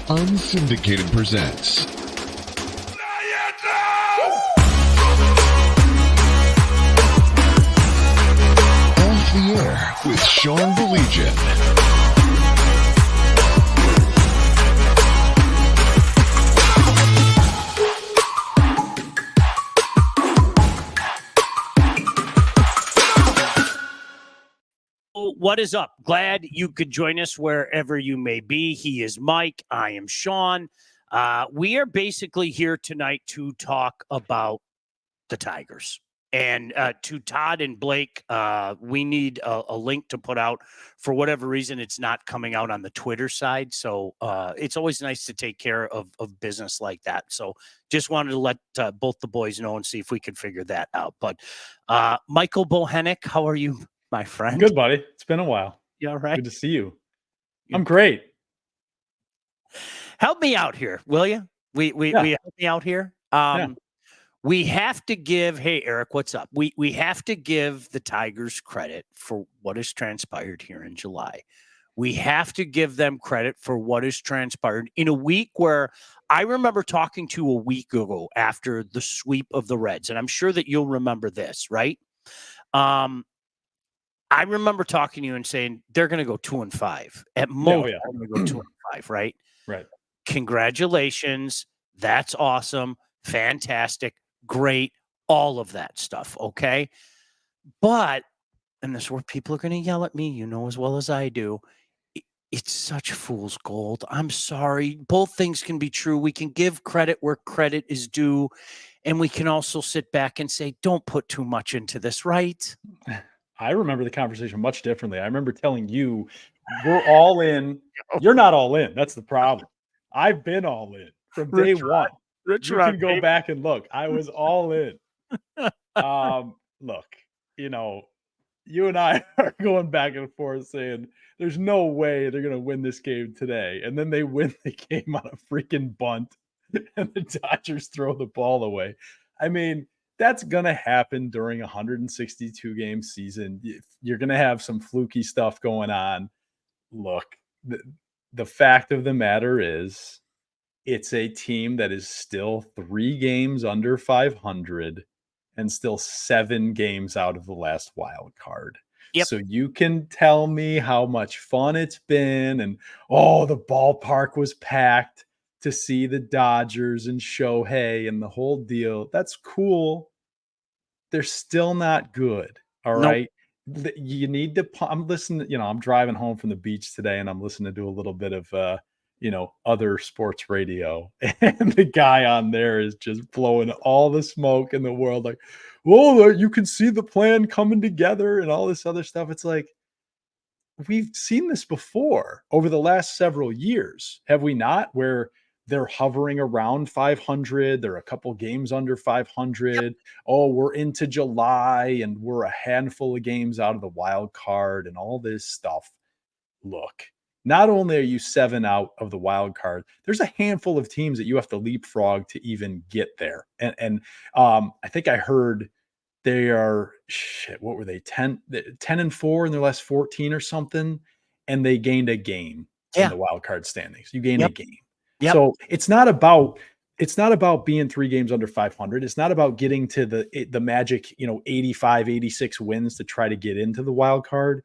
Unsyndicated presents Off the Air with Sean the Legion. What is up? Glad you could join us wherever you may be. He is Mike. I am Sean. We are basically here tonight to talk about the Tigers. And to Todd and Blake, we need a link to put out. For whatever reason, it's not coming out on the Twitter side. So it's always nice to take care of business like that. So just wanted to let both the boys know and see if we could figure that out. But Michael Bochenek, how are you, my friend? Good, buddy. It's been a while. You all right? Good to see you. I'm great. Help me out here, will you? We help me out here. We have to give, hey, Eric, what's up? We have to give the Tigers credit for what has transpired here in July. We have to give them credit for what has transpired in a week where I remember talking to a week ago after the sweep of the Reds, and I'm sure that you'll remember this, right? I remember talking to you and saying they're going to go 2-5 at most. They're going to go 2-5, right? Right. Congratulations. That's awesome. Fantastic. Great. All of that stuff. Okay. But, and this is where people are going to yell at me, you know, as well as I do. It's such fool's gold. I'm sorry. Both things can be true. We can give credit where credit is due. And we can also sit back and say, don't put too much into this, right? I remember the conversation much differently. I remember telling you, we're all in. You're not all in. That's the problem. I've been all in from day one. You can go back and look. I was all in. Look, you know, you and I are going back and forth saying there's no way they're going to win this game today. And then they win the game on a freaking bunt and the Dodgers throw the ball away. I mean, that's going to happen during a 162-game season. You're going to have some fluky stuff going on. Look, the fact of the matter is it's a team that is still 3 games under 500 and still 7 games out of the last wild card. Yep. So you can tell me how much fun it's been and, oh, the ballpark was packed to see the Dodgers and Shohei and the whole deal. That's cool. They're still not good. All right. You need to, I'm listening, you know, I'm driving home from the beach today and I'm listening to a little bit of, you know, other sports radio. And the guy on there is just blowing all the smoke in the world. Like, well, you can see the plan coming together and all this other stuff. It's like, we've seen this before over the last several years. Have we not? Where they're hovering around 500. They're a couple games under 500. Yep. Oh, we're into July and we're a handful of games out of the wild card and all this stuff. Look, not only are you 7 out of the wild card, there's a handful of teams that you have to leapfrog to even get there. And I think I heard they are, what were they? 10-4 in their last 14 or something. And they gained a game in the wild card standings. You gained a game. Yep. So it's not about being 3 games under 500. It's not about getting to the magic, 85, 86 wins to try to get into the wild card.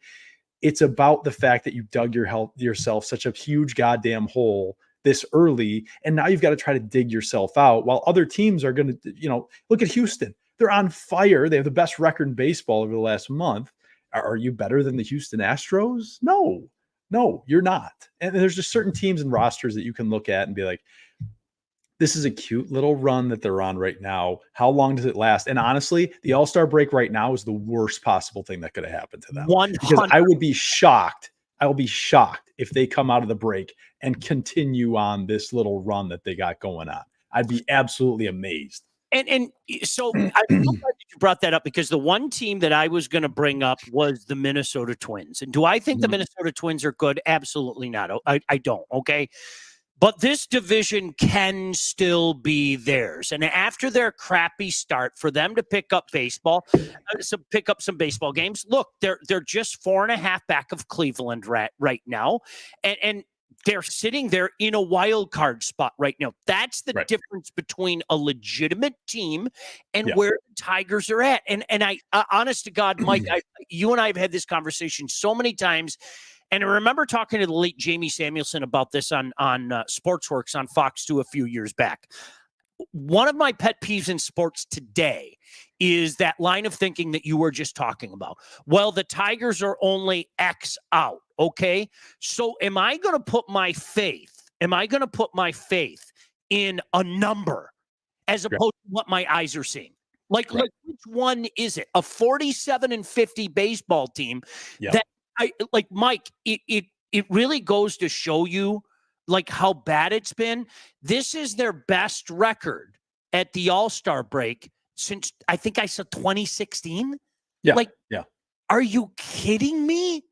It's about the fact that you dug yourself such a huge goddamn hole this early, and now you've got to try to dig yourself out while other teams are going to, look at Houston. They're on fire. They have the best record in baseball over the last month. Are you better than the Houston Astros? No, you're not. And there's just certain teams and rosters that you can look at and be like, this is a cute little run that they're on right now. How long does it last? And honestly, the All-Star break right now is the worst possible thing that could have happened to them. 100. Because I will be shocked if they come out of the break and continue on this little run that they got going on. I'd be absolutely amazed. And so I'm so glad that you brought that up, because the one team that I was going to bring up was the Minnesota Twins. And do I think the Minnesota Twins are good? Absolutely not. I don't. Okay. But this division can still be theirs. And after their crappy start, for them to pick up some baseball games, look, they're just 4.5 back of Cleveland right now. And they're sitting there in a wild card spot right now. That's the Right. difference between a legitimate team and Yeah. where the Tigers are at. And I honest to God, Mike, you and I have had this conversation so many times. And I remember talking to the late Jamie Samuelson about this on Sportsworks on Fox 2 a few years back. One of my pet peeves in sports today is that line of thinking that you were just talking about. Well, the Tigers are only X out. Okay. So am I going to put my faith in a number as opposed to what my eyes are seeing? Like which one is it? A 47-50 baseball team that Mike, it really goes to show you like how bad it's been. This is their best record at the All-Star break since I think I said 2016. Yeah. Like, yeah. Are you kidding me?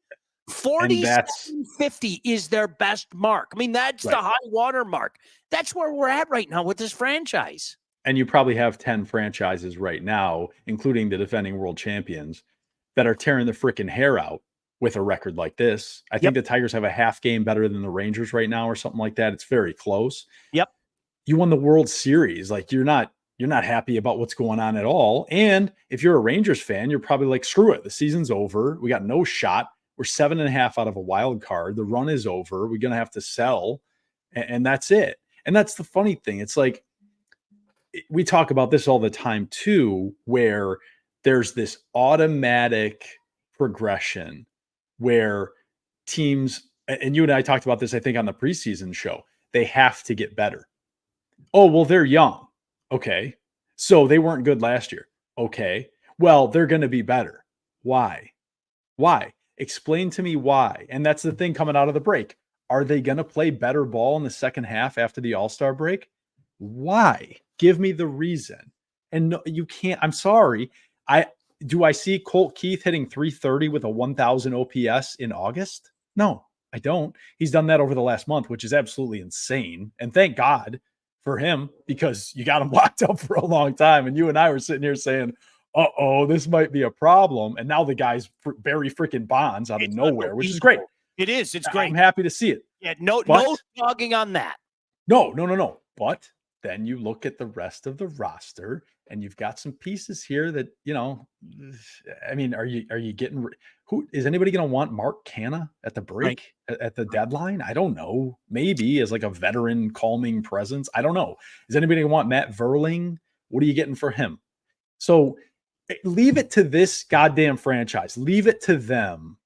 47-50 is their best mark. I mean, that's the high water mark. That's where we're at right now with this franchise. And you probably have 10 franchises right now, including the defending world champions, that are tearing the freaking hair out with a record like this. I think the Tigers have a half game better than the Rangers right now or something like that. It's very close. Yep. You won the World Series. Like you're not happy about what's going on at all. And if you're a Rangers fan, you're probably like, screw it. The season's over. We got no shot. We're 7.5 out of a wild card. The run is over. We're going to have to sell. And that's it. And that's the funny thing. It's like, we talk about this all the time too, where there's this automatic progression where teams, and you and I talked about this, I think, on the preseason show, they have to get better. Oh, well, they're young. Okay. So they weren't good last year. Okay. Well, they're going to be better. Why? Explain to me why. And that's the thing coming out of the break. Are they going to play better ball in the second half after the All-Star break? Why? Give me the reason. And no, you can't. I'm sorry. Do I see Colt Keith hitting 330 with a 1,000 OPS in August? No, I don't. He's done that over the last month, which is absolutely insane. And thank God for him, because you got him locked up for a long time. And you and I were sitting here saying, this might be a problem. And now the guy's Barry freaking Bonds out of nowhere, which is great. It is. It's great. I'm happy to see it. Yeah, no dogging on that. No. But then you look at the rest of the roster and you've got some pieces here that, I mean, are you getting is anybody going to want Mark Canha at the break at the deadline? I don't know. Maybe as like a veteran calming presence. I don't know. Is anybody going to want Matt Verling? What are you getting for him? So leave it to this goddamn franchise. Leave it to them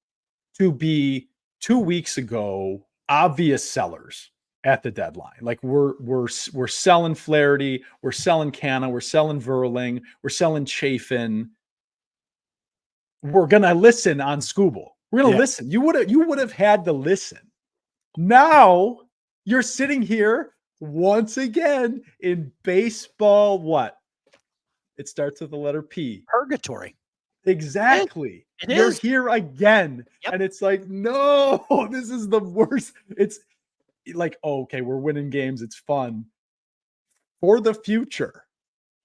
to be 2 weeks ago obvious sellers at the deadline. Like we're selling Flaherty, we're selling Canha, we're selling Verling, we're selling Chafin. We're gonna listen on Scooble. We're gonna listen. You would have had to listen. Now you're sitting here once again in baseball. What? It starts with the letter P. Purgatory. Exactly. You're here again. Yep. And it's like, no, this is the worst. It's like, okay, we're winning games. It's fun. For the future,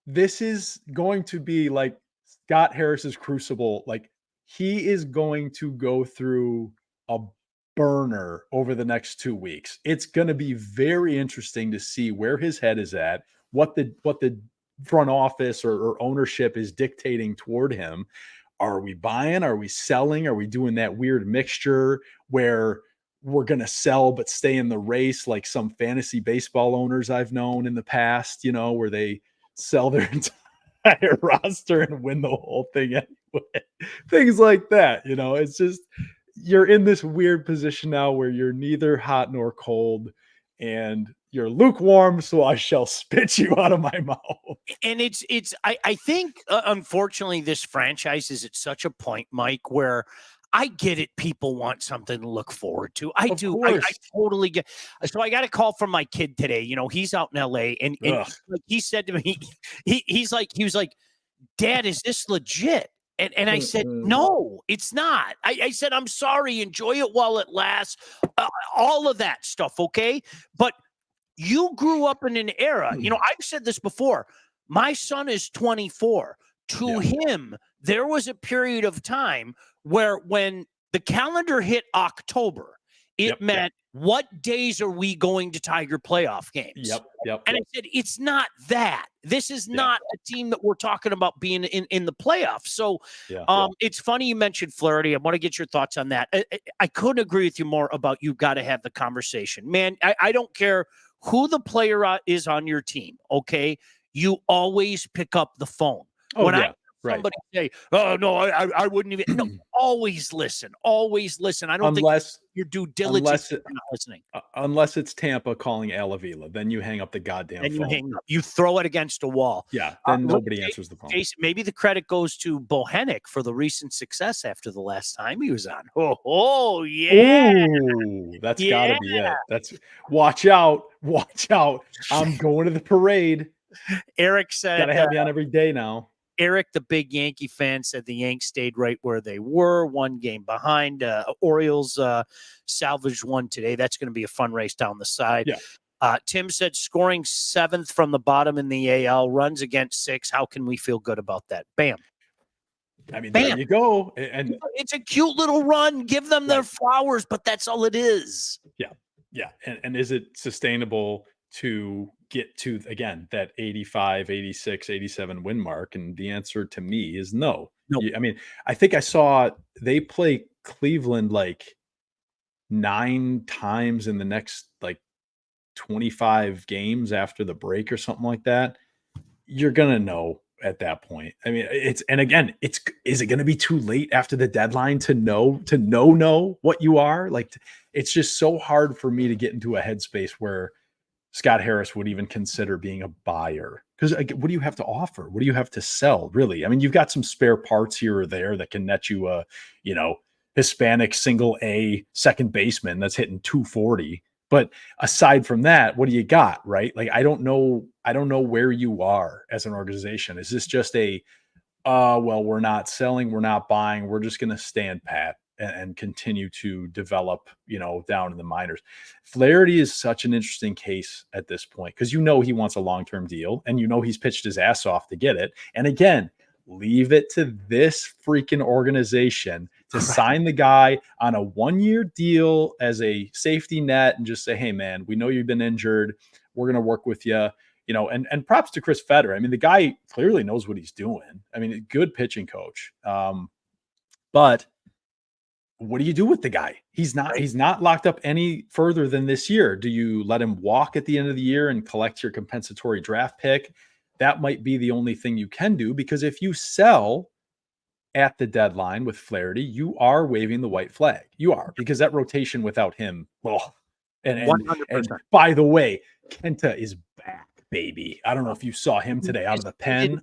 this is going to be like Scott Harris's crucible. Like he is going to go through a burner over the next 2 weeks. It's going to be very interesting to see where his head is at, what the front office or ownership is dictating toward him. Are we buying? Are we selling? Are we doing that weird mixture where we're going to sell but stay in the race, like some fantasy baseball owners I've known in the past, where they sell their entire roster and win the whole thing anyway. Things like that, it's just, you're in this weird position now where you're neither hot nor cold and you're lukewarm, so I shall spit you out of my mouth. And I think, unfortunately, this franchise is at such a point, Mike, where I get it. People want something to look forward to. I do. I totally get. So I got a call from my kid today. He's out in LA and he said to me, he was like, Dad, is this legit? And I said, no, it's not. I said, I'm sorry. Enjoy it while it lasts. All of that stuff. Okay. But you grew up in an era, I've said this before. My son is 24. To him, there was a period of time where when the calendar hit October It meant, what days are we going to Tiger playoff games? Yep. And I said, it's not that. This is not a team that we're talking about being in the playoffs. So it's funny you mentioned Flaherty. I want to get your thoughts on that. I couldn't agree with you more about you've got to have the conversation. Man, I don't care who the player is on your team, okay? You always pick up the phone. Somebody say, "Oh no, I wouldn't even." No, always listen. Always listen. I don't think your due diligence is not listening. Unless it's Tampa calling Al Avila, then you hang up the goddamn phone. You hang up. You throw it against a wall. Yeah, then nobody answers the phone. Jason, maybe the credit goes to Bochenek for the recent success after the last time he was on. Oh yeah. Ooh, that's got to be it. Watch out. I'm going to the parade. Eric said, "Gotta have me on every day now." Eric, the big Yankee fan, said the Yanks stayed right where they were, one game behind. Orioles salvaged one today. That's going to be a fun race down the side. Yeah. Tim said scoring 7th from the bottom in the AL, runs against 6. How can we feel good about that? Bam. I mean, there you go. And it's a cute little run. Give them their flowers, but that's all it is. Yeah. And is it sustainable to get to, again, that 85, 86, 87 win mark? And the answer to me is no. I mean, I think I saw they play Cleveland like 9 times in the next like 25 games after the break or something like that. You're going to know at that point. I mean, is it going to be too late after the deadline to know what you are? Like, it's just so hard for me to get into a headspace where Scott Harris would even consider being a buyer. Because what do you have to offer? What do you have to sell, really? I mean, you've got some spare parts here or there that can net you a, Hispanic single A second baseman that's hitting 240. But aside from that, what do you got, right? Like, I don't know where you are as an organization. Is this just well, we're not selling, we're not buying, we're just going to stand pat and continue to develop, down in the minors? Flaherty is such an interesting case at this point because he wants a long-term deal and he's pitched his ass off to get it. And again, leave it to this freaking organization to sign the guy on a 1-year deal as a safety net and just say, "Hey man, we know you've been injured. We're going to work with you." And props to Chris Fetter. I mean, the guy clearly knows what he's doing. I mean, good pitching coach. But what do you do with the guy? He's not locked up any further than this year. Do you let him walk at the end of the year and collect your compensatory draft pick? That might be the only thing you can do, because if you sell at the deadline with Flaherty, you are waving the white flag. You are, because that rotation without him, and 100%. By the way, Kenta is back, baby. I don't know if you saw him today out of the pen.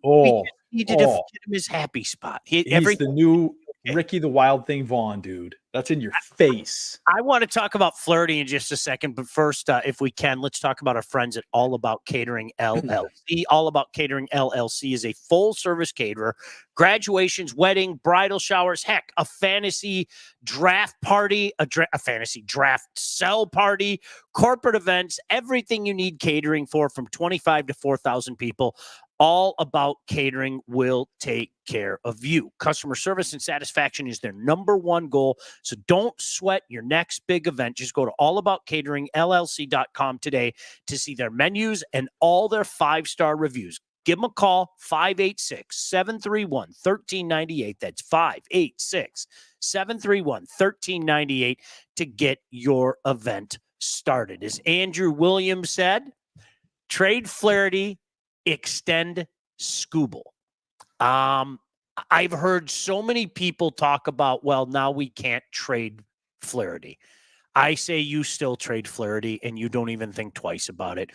He did him his happy spot. He's the new Ricky the Wild Thing Vaughn, dude. That's in your face. I want to talk about Flaherty in just a second, but first, if we can, let's talk about our friends at All About Catering LLC. All About Catering LLC is a full-service caterer. Graduations, wedding, bridal showers, heck, a fantasy draft party, a fantasy draft sell party, corporate events, everything you need catering for, from 25 to 4,000 people. All About Catering will take care of you. Customer service and satisfaction is their number one goal. So don't sweat your next big event. Just go to allaboutcateringllc.com today to see their menus and all their 5-star reviews. Give them a call, 586-731-1398. That's 586-731-1398 to get your event started. As Andrew Williams said, trade Flaherty, extend Skubal. I've heard so many people talk about, well, now we can't trade Flaherty. I say you still trade Flaherty and you don't even think twice about it.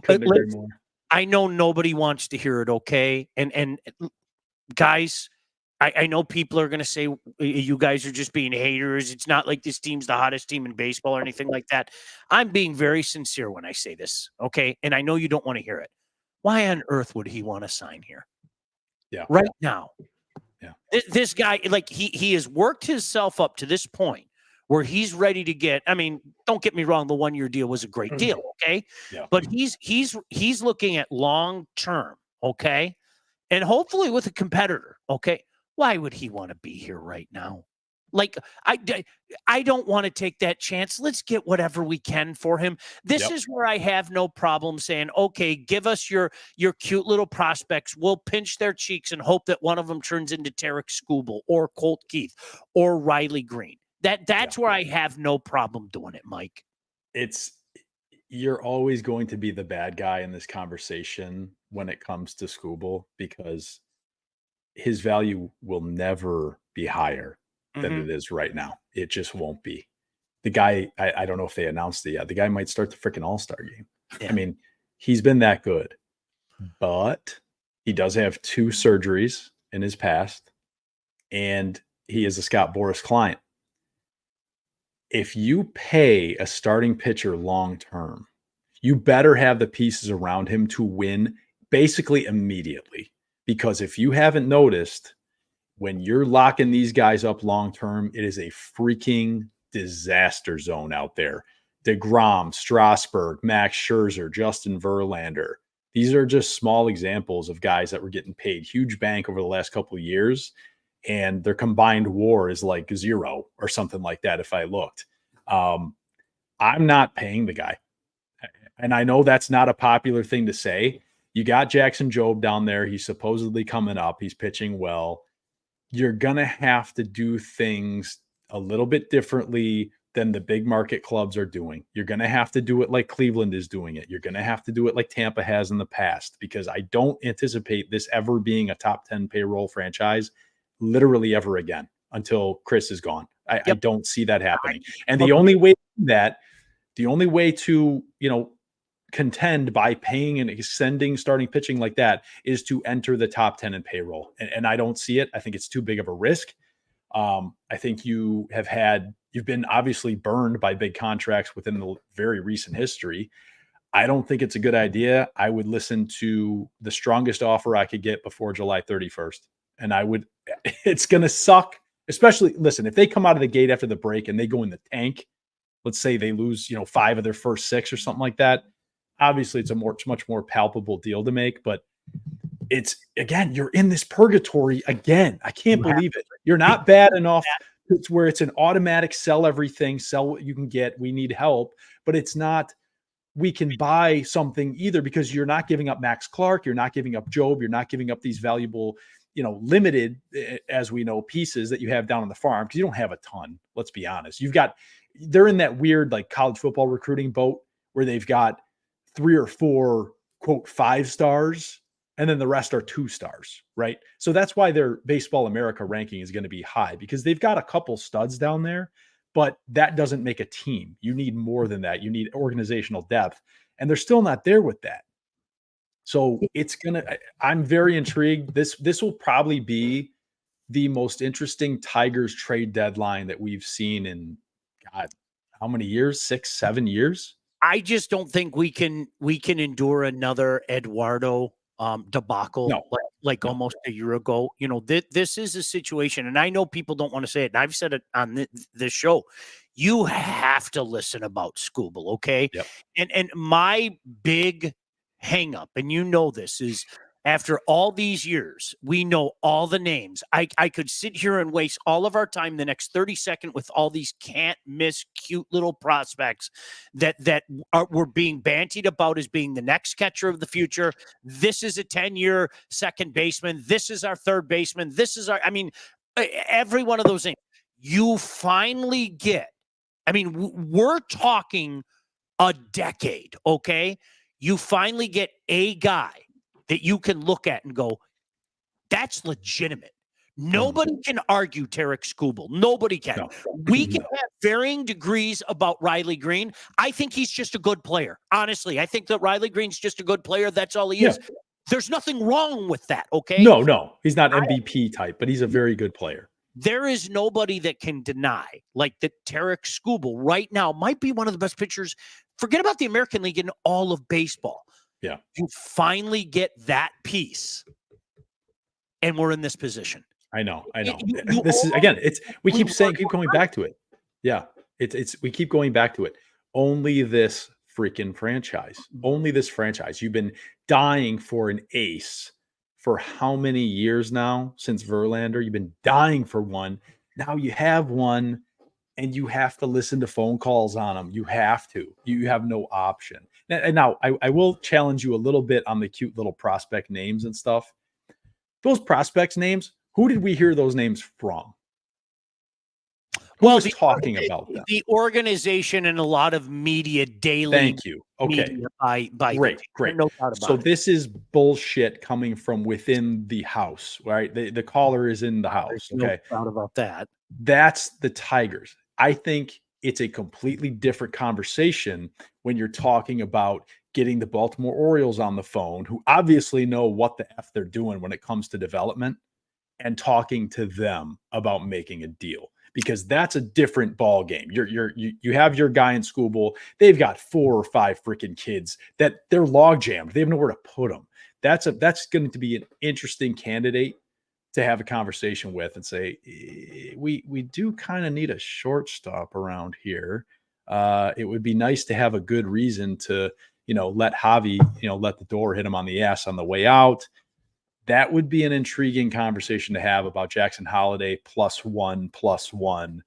Couldn't agree more. I know nobody wants to hear it, okay? And guys, I know people are going to say you guys are just being haters. It's not like this team's the hottest team in baseball or anything like that. I'm being very sincere when I say this, okay? And I know you don't want to hear it. Why on earth would he want to sign here? Yeah. Right now. Yeah. This guy, like, he has worked himself up to this point where he's ready to get, I mean, don't get me wrong, the 1-year deal was a great deal, okay? Yeah. But he's looking at long term, okay? And hopefully with a competitor, okay? Why would he want to be here right now? Like I don't want to take that chance. Let's get whatever we can for him. This is where I have no problem saying, okay, give us your cute little prospects. We'll pinch their cheeks and hope that one of them turns into Tarek Skubal or Colt Keith or Riley Green. That's where I have no problem doing it, Mike. You're always going to be the bad guy in this conversation when it comes to Skubal, because his value will never be higher than it is right now. It just won't be. The guy, I don't know if they announced it yet. The guy might start the freaking All-Star game. Yeah. I mean, he's been that good, but he does have 2 surgeries in his past, and he is a Scott Boras client. If you pay a starting pitcher long-term, you better have the pieces around him to win basically immediately. Because if you haven't noticed, when you're locking these guys up long-term, it is a freaking disaster zone out there. DeGrom, Strasburg, Max Scherzer, Justin Verlander. These are just small examples of guys that were getting paid huge bank over the last couple of years, and their combined WAR is like 0 or something like that if I looked. I'm not paying the guy. And I know that's not a popular thing to say. You got Jackson Jobe down there. He's supposedly coming up. He's pitching well. You're going to have to do things a little bit differently than the big market clubs are doing. You're going to have to do it like Cleveland is doing it. You're going to have to do it like Tampa has in the past, because I don't anticipate this ever being a top 10 payroll franchise literally ever again until Chris is gone. I don't see that happening. And the only way to contend by paying and extending starting pitching like that is to enter the top 10 in payroll. And I don't see it. I think it's too big of a risk. I think you've been obviously burned by big contracts within the very recent history. I don't think it's a good idea. I would listen to the strongest offer I could get before July 31st. And it's going to suck. Especially, listen, if they come out of the gate after the break and they go in the tank, let's say they lose, 5 of their first 6 or something like that. Obviously, it's a much more palpable deal to make, but it's, again, you're in this purgatory again. I can't believe it. You're not bad enough. It's where it's an automatic sell everything, sell what you can get. We need help, but it's not, we can buy something either, because you're not giving up Max Clark. You're not giving up Jobe. You're not giving up these valuable, limited, as we know, pieces that you have down on the farm, because you don't have a ton. Let's be honest. They're in that weird, like, college football recruiting boat where they've got 3 or 4 quote 5 stars, and then the rest are 2 stars, right? So that's why their Baseball America ranking is going to be high, because they've got a couple studs down there, but that doesn't make a team. You need more than that. You need organizational depth, and they're still not there with that. So I'm very intrigued. This will probably be the most interesting Tigers trade deadline that we've seen in, God, how many years? 6, 7 years? I just don't think we can endure another Eduardo debacle like almost a year ago. This is a situation, and I know people don't want to say it, and I've said it on this show. You have to listen about Skubal, okay? Yep. And my big hang up, and this, is after all these years, we know all the names. I could sit here and waste all of our time the next 30 seconds with all these can't miss cute little prospects that were being bantied about as being the next catcher of the future. This is a 10-year second baseman. This is our third baseman. This is every one of those things. You finally get, we're talking a decade, okay? You finally get a guy that you can look at and go, that's legitimate. Nobody can argue Tarek Skubal. Nobody can. No. We can have varying degrees about Riley Green. I think he's just a good player. Honestly, I think that Riley Green's just a good player. That's all he is. There's nothing wrong with that, okay? No. He's not MVP type, but he's a very good player. There is nobody that can deny, like, that Tarek Skubal right now might be one of the best pitchers. Forget about the American League in all of baseball. Yeah. You finally get that piece, and we're in this position. I know. This is, again, we keep going back to it. Yeah. We keep going back to it. Only this freaking franchise. Only this franchise. You've been dying for an ace for how many years now since Verlander? You've been dying for one. Now you have one and you have to listen to phone calls on them. You have to. You have no option. And now I will challenge you a little bit on the cute little prospect names and stuff. Those prospects names, who did we hear those names from? Who Well, was talking about them? the organization and a lot of media daily Thank you. Okay. media by Great, them. great. No doubt So about it. this is bullshit coming from within the house, right? The caller is in the There's house. no Okay. doubt about that. That's the Tigers. I think it's a completely different conversation when you're talking about getting the Baltimore Orioles on the phone, who obviously know what the F they're doing when it comes to development, and talking to them about making a deal, because that's a different ball game. You have your guy in school. They've got 4 or 5 freaking kids that they're log jammed. They have nowhere to put them. That's going to be an interesting candidate to have a conversation with and say, we do kind of need a shortstop around here. It would be nice to have a good reason to, let Javi, let the door hit him on the ass on the way out. That would be an intriguing conversation to have about Jackson Holiday +1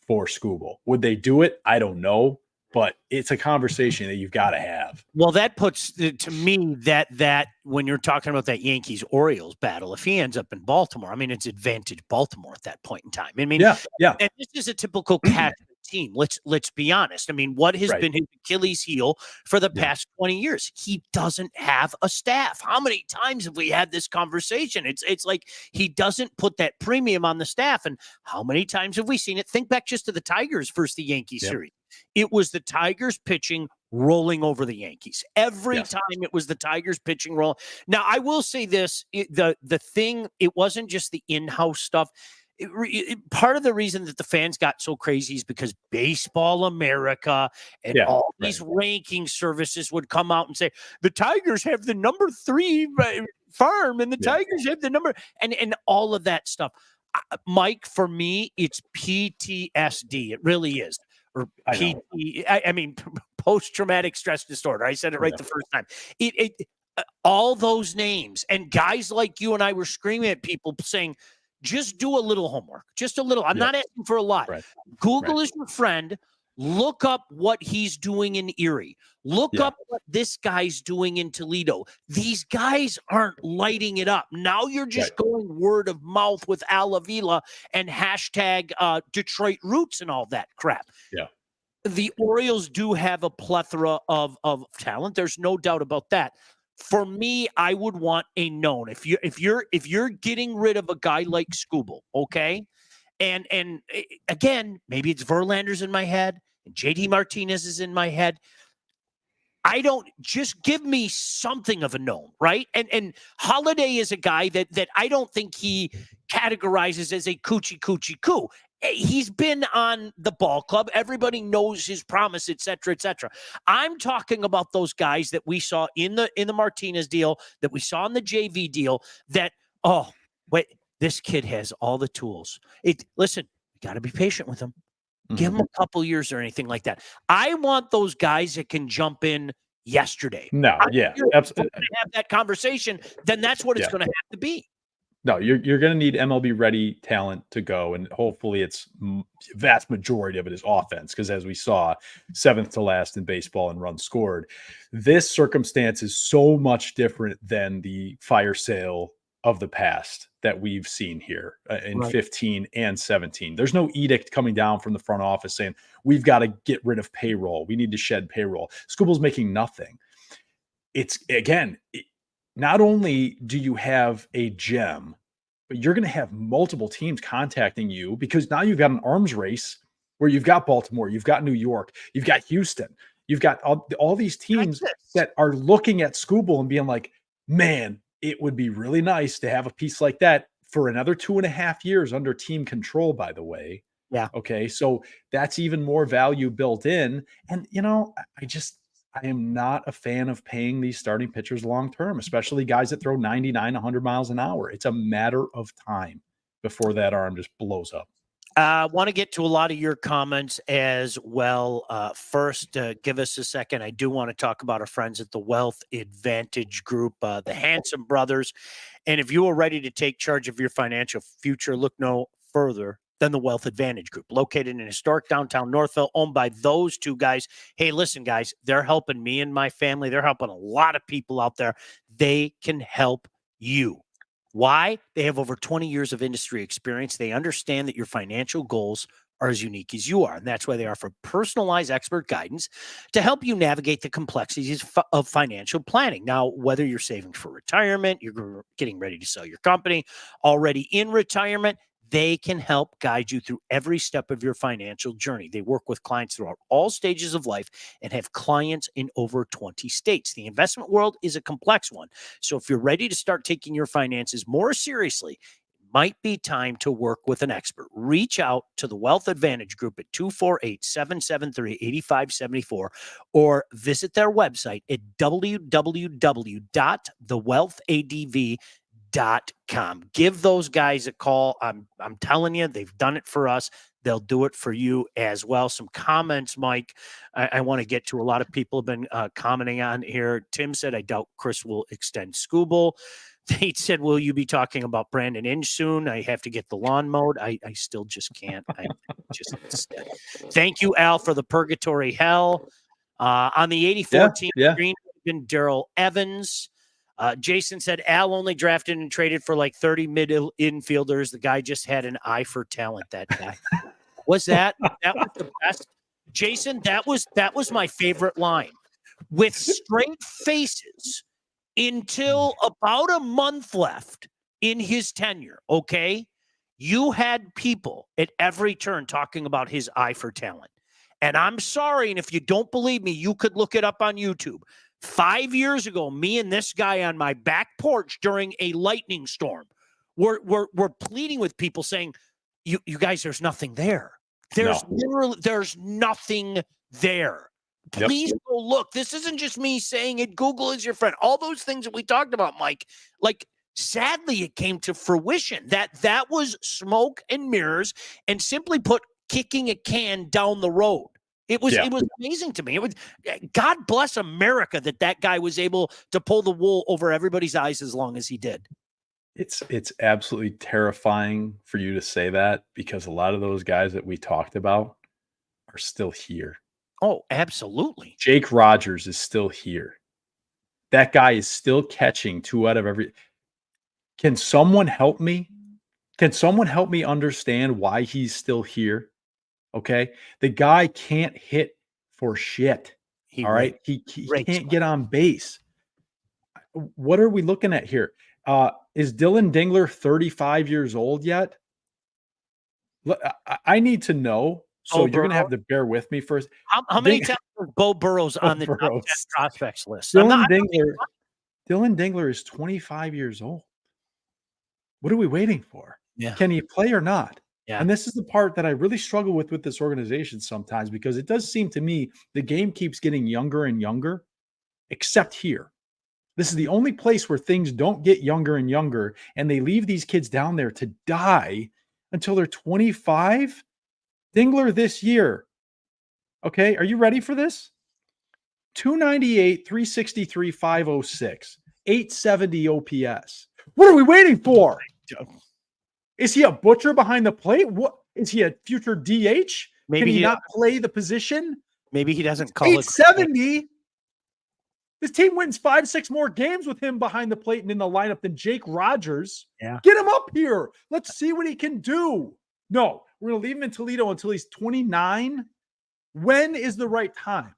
for Scooble. Would they do it? I don't know, but it's a conversation that you've got to have. Well, that puts to me that when you're talking about that Yankees Orioles battle, if he ends up in Baltimore, I mean, it's advantage Baltimore at that point in time. I mean, Yeah. and this is a typical catchment team. Let's be honest. I mean, what has Right. been his Achilles heel for the Yeah. past 20 years? He doesn't have a staff. How many times have we had this conversation? It's like he doesn't put that premium on the staff. And how many times have we seen it? Think back just to the Tigers versus the Yankees Yep. series. It was the Tigers pitching rolling over the Yankees. Every Yes. time it was the Tigers pitching roll. Now, I will say this, the thing, it wasn't just the in-house stuff. Part of the reason that the fans got so crazy is because Baseball America and Yeah, all right. these ranking services would come out and say, the Tigers have the number 3 farm and the Yeah. Tigers have the number, and all of that stuff. Mike, for me, it's PTSD. It really is. Or I mean, post-traumatic stress disorder. I said it right the first time. All those names and guys like you and I were screaming at people saying, just do a little homework, just a little. I'm not asking for a lot. Right. Google is your friend. Look up what he's doing in Erie. Look up what this guy's doing in Toledo. These guys aren't lighting it up. Now you're just going word of mouth with Al Avila and hashtag Detroit Roots and all that crap. Yeah. The Orioles do have a plethora of talent. There's no doubt about that. For me, I would want a known. If you're getting rid of a guy like Scooble, okay, and again, maybe it's Verlander's in my head and JD Martinez is in my head. I don't, just give me something of a known, right? And Holiday is a guy that I don't think he categorizes as a coochie coo. He's been on the ball club. Everybody knows his promise, et cetera, et cetera. I'm talking about those guys that we saw in the Martinez deal, that we saw in the JV deal, that, oh, wait, this kid has all the tools. Listen, you got to be patient with him. Give him a couple years or anything like that. I want those guys that can jump in yesterday. No, yeah, absolutely. Have that conversation, then that's what it's going to have to be. No, you're going to need MLB ready talent to go, and hopefully it's vast majority of it is offense, because as we saw, 7th to last in baseball in runs scored. This circumstance is so much different than the fire sale of the past that we've seen here in 15 and 17. There's no edict coming down from the front office saying we've got to get rid of payroll. We need to shed payroll. Scooble's making nothing. It's, again, not only do you have a gem, but you're going to have multiple teams contacting you, because now you've got an arms race where you've got Baltimore, you've got New York, you've got Houston, you've got all these teams that are looking at Scooble and being like, man, it would be really nice to have a piece like that for another 2.5 years under team control, by the way. Yeah. Okay. So that's even more value built in. And, I am not a fan of paying these starting pitchers long-term, especially guys that throw 99, 100 miles an hour. It's a matter of time before that arm just blows up. I want to get to a lot of your comments as well. First, give us a second. I do want to talk about our friends at the Wealth Advantage Group, the Handsome Brothers. And if you are ready to take charge of your financial future, look no further than the Wealth Advantage Group, located in historic downtown Northville, owned by those two guys. Hey, listen, guys, they're helping me and my family. They're helping a lot of people out there. They can help you. Why? They have over 20 years of industry experience. They understand that your financial goals are as unique as you are. And that's why they offer personalized expert guidance to help you navigate the complexities of financial planning. Now, whether you're saving for retirement, you're getting ready to sell your company, already in retirement, they can help guide you through every step of your financial journey. They work with clients throughout all stages of life and have clients in over 20 states. The investment world is a complex one. So if you're ready to start taking your finances more seriously, might be time to work with an expert. Reach out to the Wealth Advantage Group at 248-773-8574 or visit their website at www.thewealthadv.com. Give those guys a call. I'm telling you, they've done it for us. They'll do it for you as well. Some comments, Mike, I want to get to. A lot of people have been commenting on here. Tim said, I doubt Chris will extend Scooble. They said, will you be talking about Brandon Inge soon? I have to get the lawn mowed. I still just can't. Thank you, Al, for the purgatory hell. On the 84 team, Green been Daryl Evans. Jason said Al only drafted and traded for like 30 middle infielders. The guy just had an eye for talent. That guy was that was the best. Jason, that was my favorite line. With straight faces until about a month left in his tenure. Okay, you had people at every turn talking about his eye for talent. And I'm sorry, and if you don't believe me, you could look it up on YouTube. 5 years ago, me and this guy on my back porch during a lightning storm were pleading with people saying, you guys, there's nothing there. There's nothing there. Please go look. This isn't just me saying it. Google is your friend. All those things that we talked about, Mike, like, sadly, it came to fruition. That was smoke and mirrors, and simply put, kicking a can down the road. It was amazing to me. It was, God bless America that guy was able to pull the wool over everybody's eyes as long as he did. It's absolutely terrifying for you to say that, because a lot of those guys that we talked about are still here. Oh, absolutely. Jake Rogers is still here. That guy is still catching 2 out of every. Can someone help me? Can someone help me understand why he's still here? Okay. The guy can't hit for shit. All right. He can't get on base. What are we looking at here? Is Dylan Dingler 35 years old yet? I need to know. So you're going to have to bear with me first. How many times was Bo Burrows on the top 10 prospects list? Dylan Dingler is 25 years old. What are we waiting for? Yeah. Can he play or not? Yeah. And this is the part that I really struggle with this organization sometimes, because it does seem to me the game keeps getting younger and younger, except here. This is the only place where things don't get younger and younger, and they leave these kids down there to die until they're 25. Dingler this year. Okay, are you ready for this? 298, 363, 506, 870 OPS. What are we waiting for? Is he a butcher behind the plate? What is he, a future DH? Maybe Can he not play the position? Maybe he doesn't call 870. This team wins 5-6 more games with him behind the plate and in the lineup than Jake Rogers. Yeah. Get him up here. Let's see what he can do. No, we're going to leave him in Toledo until he's 29. When is the right time?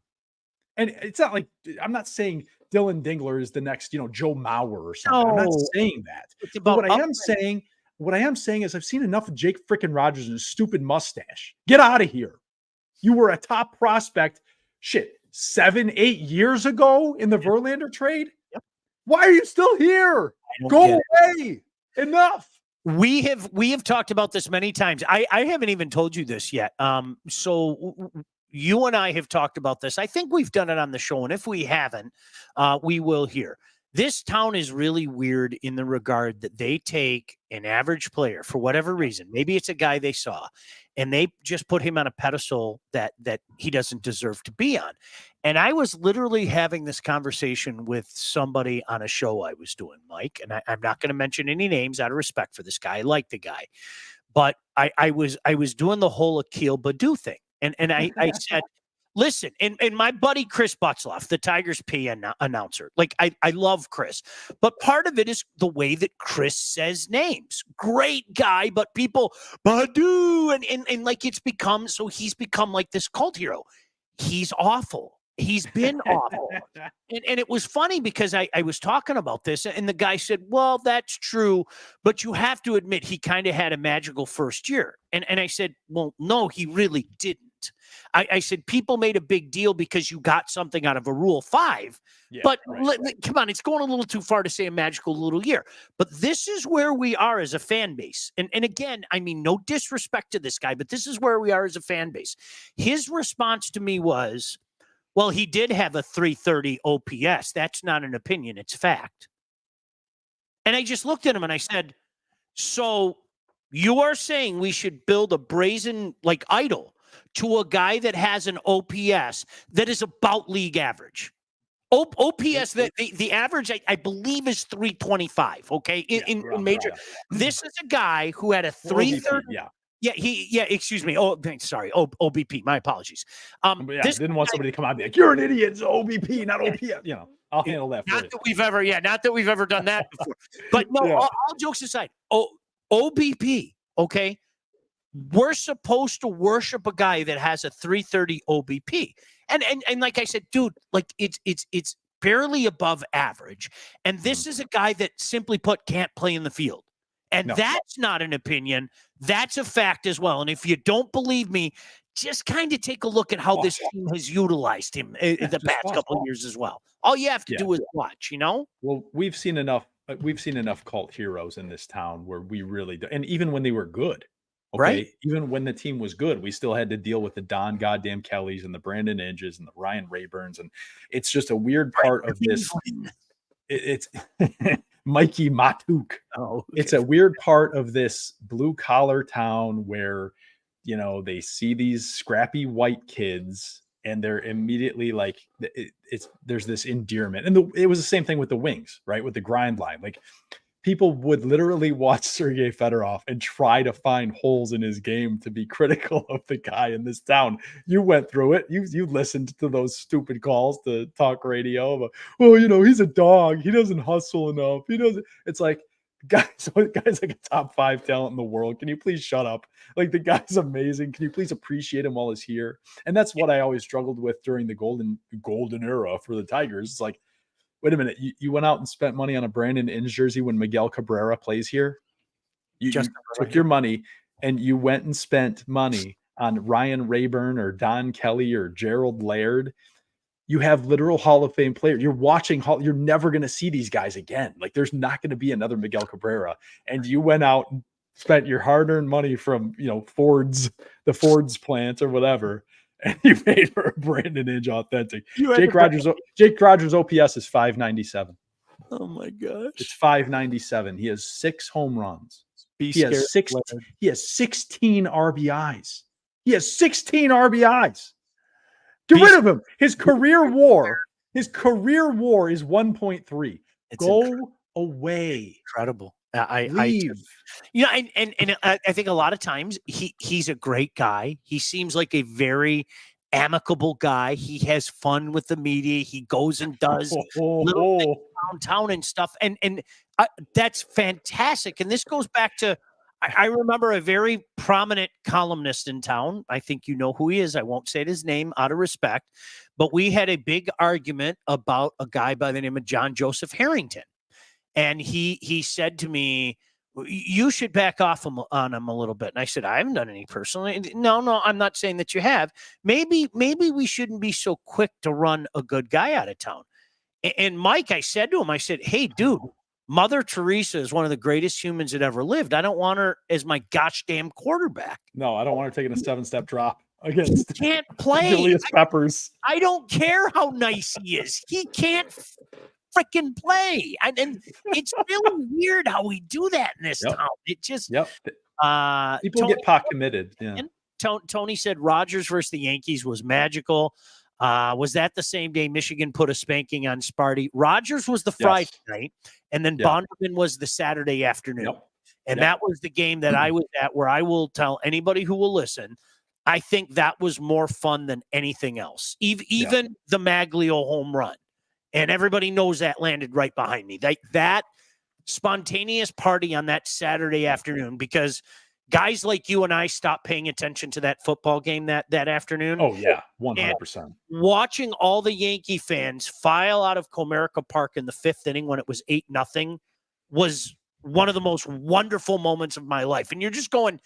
And it's not like, I'm not saying Dylan Dingler is the next, Joe Mauer or something. No, I'm not saying that. But what I am saying is I've seen enough of Jake freaking Rogers and his stupid mustache. Get out of here. You were a top prospect, 7-8 years ago in the Verlander trade. Yep. Why are you still here? Go away. Enough. We have talked about this many times. I haven't even told you this yet. So you and I have talked about this. I think we've done it on the show, and if we haven't, we will here. This town is really weird in the regard that they take an average player for whatever reason. Maybe it's a guy they saw, and they just put him on a pedestal that he doesn't deserve to be on. And I was literally having this conversation with somebody on a show I was doing, Mike, and I'm not going to mention any names out of respect for this guy. I like the guy. but I was doing the whole Akil Badu thing. And I said, listen, and my buddy Chris Butzloff, the Tigers announcer, like I love Chris, but part of it is the way that Chris says names. Great guy, but people Badu and like he's become like this cult hero. He's awful. He's been awful. And it was funny because I was talking about this and the guy said, well, that's true, but you have to admit he kind of had a magical first year. And I said, well, no, he really didn't. I said, people made a big deal because you got something out of a Rule 5. Yeah, but right. Come on, it's going a little too far to say a magical little year. But this is where we are as a fan base. And again, I mean, no disrespect to this guy, but this is where we are as a fan base. His response to me was, well, he did have a 330 OPS. That's not an opinion. It's fact. And I just looked at him and I said, so you are saying we should build a brazen like idol to a guy that has an OPS that is about league average. OPS, the average, I believe, is 325. Okay. In major. This is a guy who had a 330. Excuse me. Oh, sorry. OBP. My apologies. This didn't want somebody to come out and be like, you're an idiot. It's OBP, not OPS. You know, I'll handle that for you. Not that we've ever done that before. But no, all jokes aside, OBP, okay? We're supposed to worship a guy that has a 330 OBP. And like I said, dude, like it's barely above average. And this is a guy that simply put can't play in the field. And that's not an opinion. That's a fact as well. And if you don't believe me, just kind of take a look at how this team has utilized him in the past couple of years as well. All you have to do is watch, you know? Well, we've seen enough cult heroes in this town where we really do. And even when they were good, okay, right? Even when the team was good, we still had to deal with the Don goddamn Kellys and the Brandon Inges and the Ryan Rayburns. And it's just a weird part of this. It's Mikey Matuk. Oh, okay. It's a weird part of this blue collar town where, you know, they see these scrappy white kids and they're immediately like, there's this endearment. And it was the same thing with the Wings, right? With the grind line. Like people would literally watch Sergei Fedorov and try to find holes in his game to be critical of the guy in this town. You went through it. You listened to those stupid calls to talk radio about, well, you know, he's a dog. He doesn't hustle enough. He doesn't. It's like, guy's like a top 5 talent in the world. Can you please shut up? Like the guy's amazing. Can you please appreciate him while he's here? And that's what I always struggled with during the golden era for the Tigers. It's like, wait a minute, you went out and spent money on a Brandon Inge jersey when Miguel Cabrera plays here? You took your money and you went and spent money on Ryan Rayburn or Don Kelly or Gerald Laird. You have literal Hall of Fame players. You're watching, you're never going to see these guys again. Like there's not going to be another Miguel Cabrera. And you went out and spent your hard-earned money from, you know, the Ford's plant or whatever. And you paid for a Brandon Inge authentic. Jake Rogers OPS is 597. Oh my gosh. It's 597. He has 6 home runs. He has 16 RBIs. He has 16 RBIs. Get rid of him. His career WAR is 1.3. Go away. Incredible. Leave. And I think a lot of times he's a great guy. He seems like a very amicable guy. He has fun with the media. He goes and does little things downtown and stuff. And that's fantastic. And this goes back to, I remember a very prominent columnist in town. I think you know who he is. I won't say his name out of respect, but we had a big argument about a guy by the name of John Joseph Harrington. And he said to me, you should back off on him a little bit. And I said, I haven't done any personally. No, I'm not saying that you have. Maybe we shouldn't be so quick to run a good guy out of town. And Mike, I said to him, I said, hey, dude, Mother Teresa is one of the greatest humans that ever lived. I don't want her as my gosh damn quarterback. No, I don't want her taking a 7-step drop against he can't play. Julius Peppers. I don't care how nice he is. He can't freaking play. And it's really weird how we do that in this town. It just people get pot committed. Yeah. And Tony said Rogers versus the Yankees was magical. Was that the same day Michigan put a spanking on Sparty? Rogers was the Friday night, and then Bonderman was the Saturday afternoon. And Yep. that was the game that I was at, where I will tell anybody who will listen, I think that was more fun than anything else. Even the Maglio home run. And everybody knows that landed right behind me. That spontaneous party on that Saturday afternoon, because guys like you and I stopped paying attention to that football game that afternoon. Oh, yeah, 100%. Watching all the Yankee fans file out of Comerica Park in the 5th inning when it was 8-0 was one of the most wonderful moments of my life. And you're just going,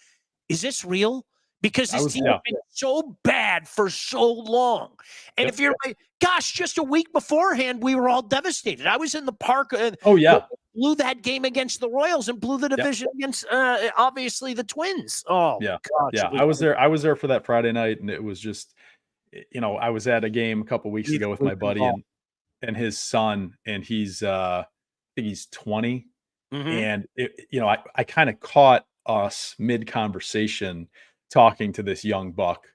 is this real? Because this team has been so bad for so long. And if you're like, gosh, just a week beforehand, we were all devastated. I was in the park and blew that game against the Royals and blew the division against obviously the Twins. Oh, yeah. gosh, Yeah. I was there for that Friday night, and it was just, I was at a game a couple weeks ago with my buddy and his son, and he's I think he's 20. And I kind of caught us mid conversation talking to this young buck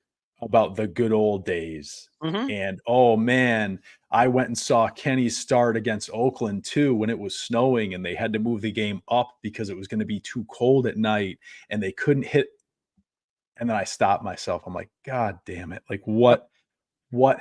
about the good old days. And oh man, I went and saw Kenny start against Oakland too when it was snowing and they had to move the game up because it was going to be too cold at night and they couldn't hit. And then I stopped myself. I'm like, God damn it. Like what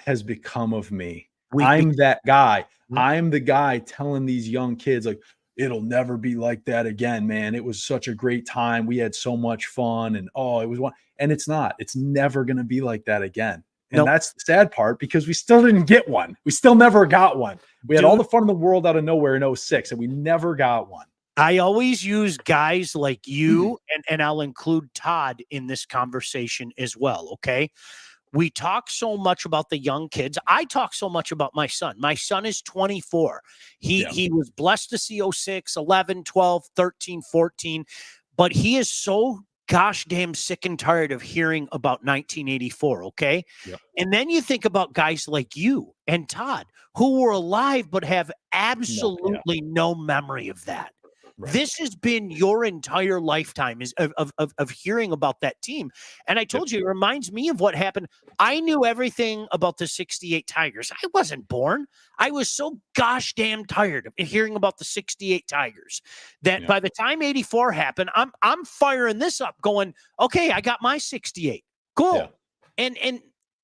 has become of me? I'm that guy. I'm the guy telling these young kids, like, it'll never be like that again, man. It was such a great time. We had so much fun, and it was one. And it's not. It's never going to be like that again. And that's the sad part, because we still didn't get one. We still never got one. We had all the fun in the world out of nowhere in 06, and we never got one. I always use guys like you, and I'll include Todd in this conversation as well, okay? We talk so much about the young kids. I talk so much about my son. My son is 24. He was blessed to see 06, 11, 12, 13, 14, but he is so gosh damn sick and tired of hearing about 1984, okay? Yep. And then you think about guys like you and Todd, who were alive but have absolutely no memory of that. Right. This has been your entire lifetime of hearing about that team. And I told you, it reminds me of what happened. I knew everything about the 68 Tigers. I wasn't born. I was so gosh damn tired of hearing about the 68 Tigers that by the time 84 happened, I'm firing this up going, okay, I got my 68. Cool. Yeah. And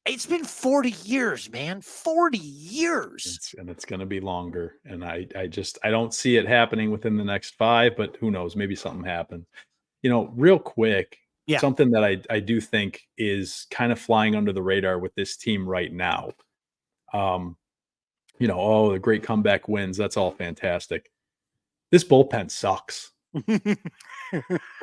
it's been 40 years, man. 40 years. And it's going to be longer. And I don't see it happening within the next 5, but who knows? Maybe something happens. Real quick, something that I do think is kind of flying under the radar with this team right now. The great comeback wins. That's all fantastic. This bullpen sucks.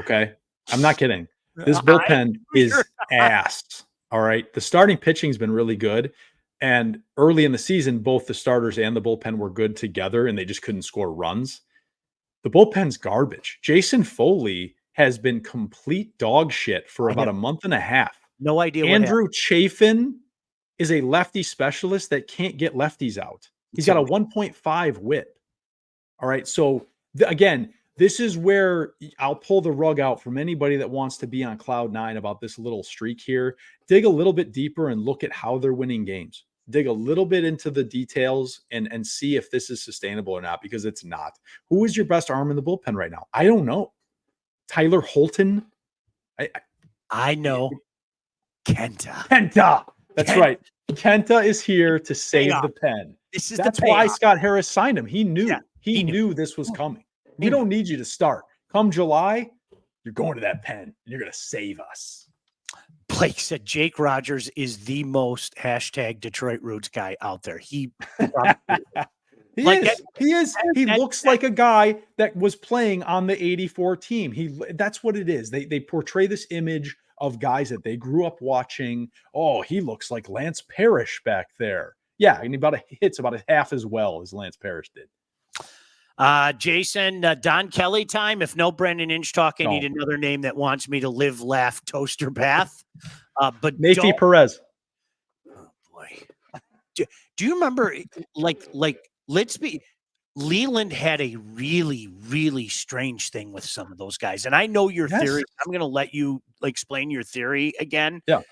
Okay. I'm not kidding. This bullpen is ass. All right. The starting pitching's been really good. And early in the season, both the starters and the bullpen were good together, and they just couldn't score runs. The bullpen's garbage. Jason Foley has been complete dog shit for about a month and a half. No idea. Andrew Chafin is a lefty specialist that can't get lefties out. He's got a 1.5 whip. All right. So again, this is where I'll pull the rug out from anybody that wants to be on cloud 9 about this little streak here. Dig a little bit deeper and look at how they're winning games. Dig a little bit into the details and see if this is sustainable or not, because it's not. Who is your best arm in the bullpen right now? I don't know. Tyler Holton? I know. Kenta. That's right. Kenta is here to save the pen. That's why Scott Harris signed him. He knew. He knew this was coming. We don't need you to start. Come July, you're going to that pen and you're going to save us. Blake said Jake Rogers is the most #Detroit Roots guy out there. He is. He looks like a guy that was playing on the 84 team. That's what it is. They portray this image of guys that they grew up watching. Oh, he looks like Lance Parrish back there. Yeah, and hits about a half as well as Lance Parrish did. Jason, Don Kelly time. If no Brendan Inch talk, I need another name that wants me to live, laugh, toaster bath. But Nafy Perez. Oh boy. Do you remember Leland had a really, really strange thing with some of those guys. And I know your theory. I'm going to let you explain your theory again. Yeah.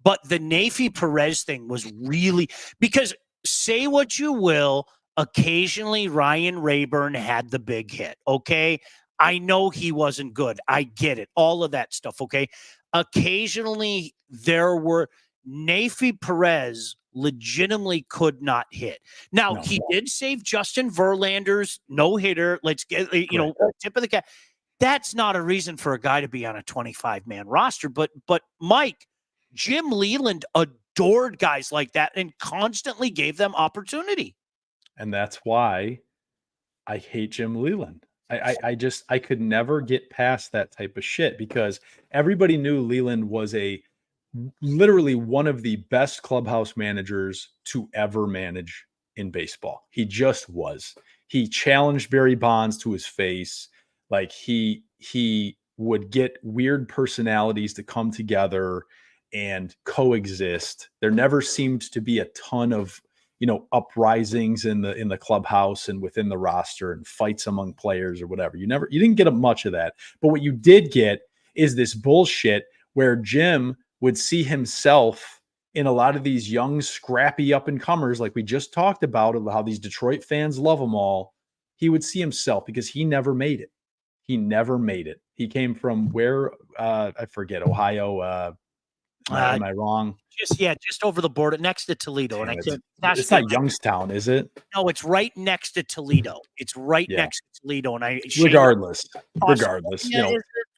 But the Nafy Perez thing was really, because say what you will, occasionally Ryan Rayburn had the big hit. Okay. I know he wasn't good. I get it. All of that stuff. Okay. Occasionally there were Nafi Perez legitimately could not hit. Now No. he did save Justin Verlander's no hitter. Let's get, tip of the cap. That's not a reason for a guy to be on a 25-man roster. But Mike, Jim Leland adored guys like that and constantly gave them opportunity. And that's why I hate Jim Leland. I could never get past that type of shit because everybody knew Leland was literally one of the best clubhouse managers to ever manage in baseball. He just was. He challenged Barry Bonds to his face. Like he would get weird personalities to come together and coexist. There never seemed to be a ton of uprisings in the clubhouse and within the roster and fights among players or whatever. You didn't get much of that. But what you did get is this bullshit where Jim would see himself in a lot of these young, scrappy up and comers, like we just talked about how these Detroit fans love them all. He would see himself because he never made it. He never made it. He came from where I forget, Ohio. Am I wrong? Just over the border next to Toledo. Damn, and it's not Youngstown, is it? No, it's right next to Toledo. It's right next to Toledo. And regardless, yeah,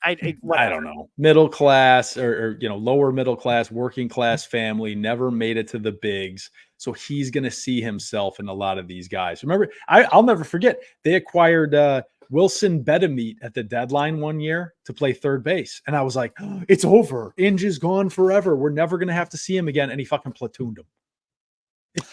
I don't know. Middle class or lower middle class, working class family, never made it to the bigs. So he's going to see himself in a lot of these guys. Remember, I'll never forget. They acquired Wilson Betemeat at the deadline one year to play third base. And I was like, oh, it's over. Inge is gone forever. We're never going to have to see him again. And he fucking platooned him.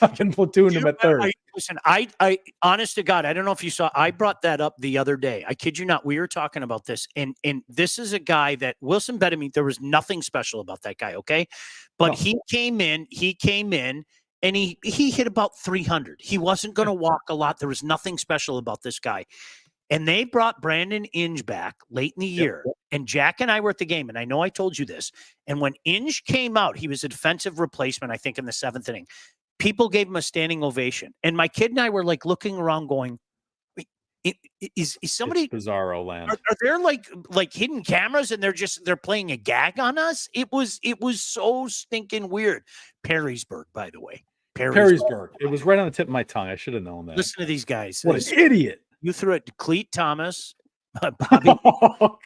Him at third. Listen, I honest to God, I don't know if you saw, I brought that up the other day. I kid you not. We were talking about this. And this is a guy that Wilson Betemeat, there was nothing special about that guy. Okay. But he came in and he hit about 300. He wasn't going to walk a lot. There was nothing special about this guy. And they brought Brandon Inge back late in the year. And Jack and I were at the game. And I know I told you this. And when Inge came out, he was a defensive replacement, I think, in the 7th inning. People gave him a standing ovation. And my kid and I were like looking around going, is somebody it's bizarro land? Are there like hidden cameras and they're playing a gag on us? It was so stinking weird. Perrysburg, by the way. Perrysburg. It was right on the tip of my tongue. I should have known that. Listen to these guys. What an idiot. You threw it to Cleet Thomas, Bobby.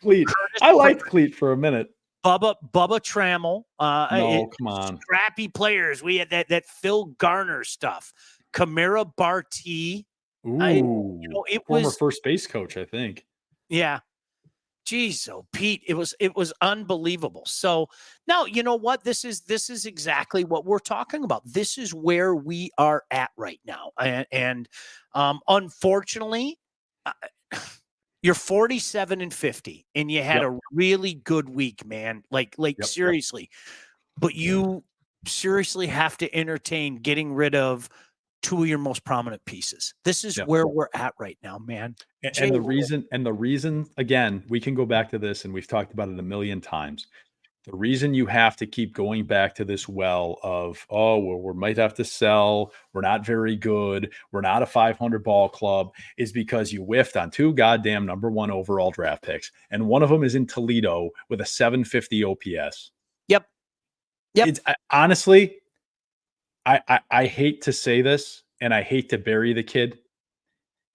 Cleet. I liked Cleet for a minute. Bubba Trammell. Come on. Scrappy players. We had that Phil Garner stuff. Kamara Barti. Ooh. It former was first base coach, I think. Yeah. Jeez, Pete, it was unbelievable. So now, you know what? This is exactly what we're talking about. This is where we are at right now. And unfortunately, you're 47-50 and you had a really good week, man. Like seriously. But you seriously have to entertain getting rid of 2 of your most prominent pieces. This is where we're at right now, man. And the reason, again, we can go back to this and we've talked about it a million times. The reason you have to keep going back to this well of, we might have to sell. We're not very good. We're not a 500 ball club is because you whiffed on 2 goddamn number 1 overall draft picks. And one of them is in Toledo with a 750 OPS. Yep. It's honestly, I hate to say this and I hate to bury the kid.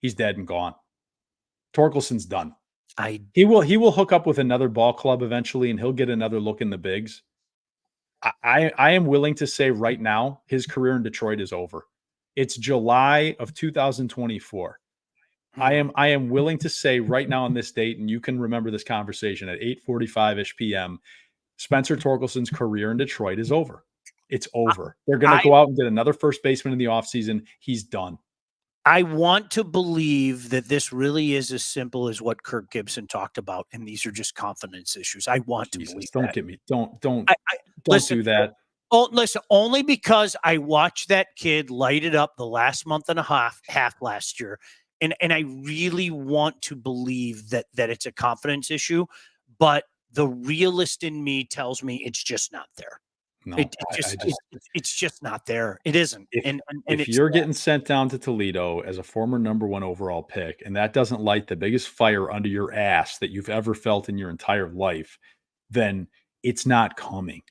He's dead and gone. Torkelson's done. He will hook up with another ball club eventually and he'll get another look in the bigs. I am willing to say right now his career in Detroit is over. It's July of 2024. I am willing to say right now on this date, and you can remember this conversation at 8:45-ish p.m. Spencer Torkelson's career in Detroit is over. It's over. They're going to go out and get another first baseman in the offseason. He's done. I want to believe that this really is as simple as what Kirk Gibson talked about, and these are just confidence issues. I want to believe don't that. Get me. Don't listen, do that. Oh, listen, only because I watched that kid light it up the last month and a half last year, and I really want to believe that it's a confidence issue, but the realist in me tells me it's just not there. No, It's just not there. It isn't. if And if it's you're getting sent down to Toledo as a former number 1 overall pick, and that doesn't light the biggest fire under your ass that you've ever felt in your entire life, then it's not coming.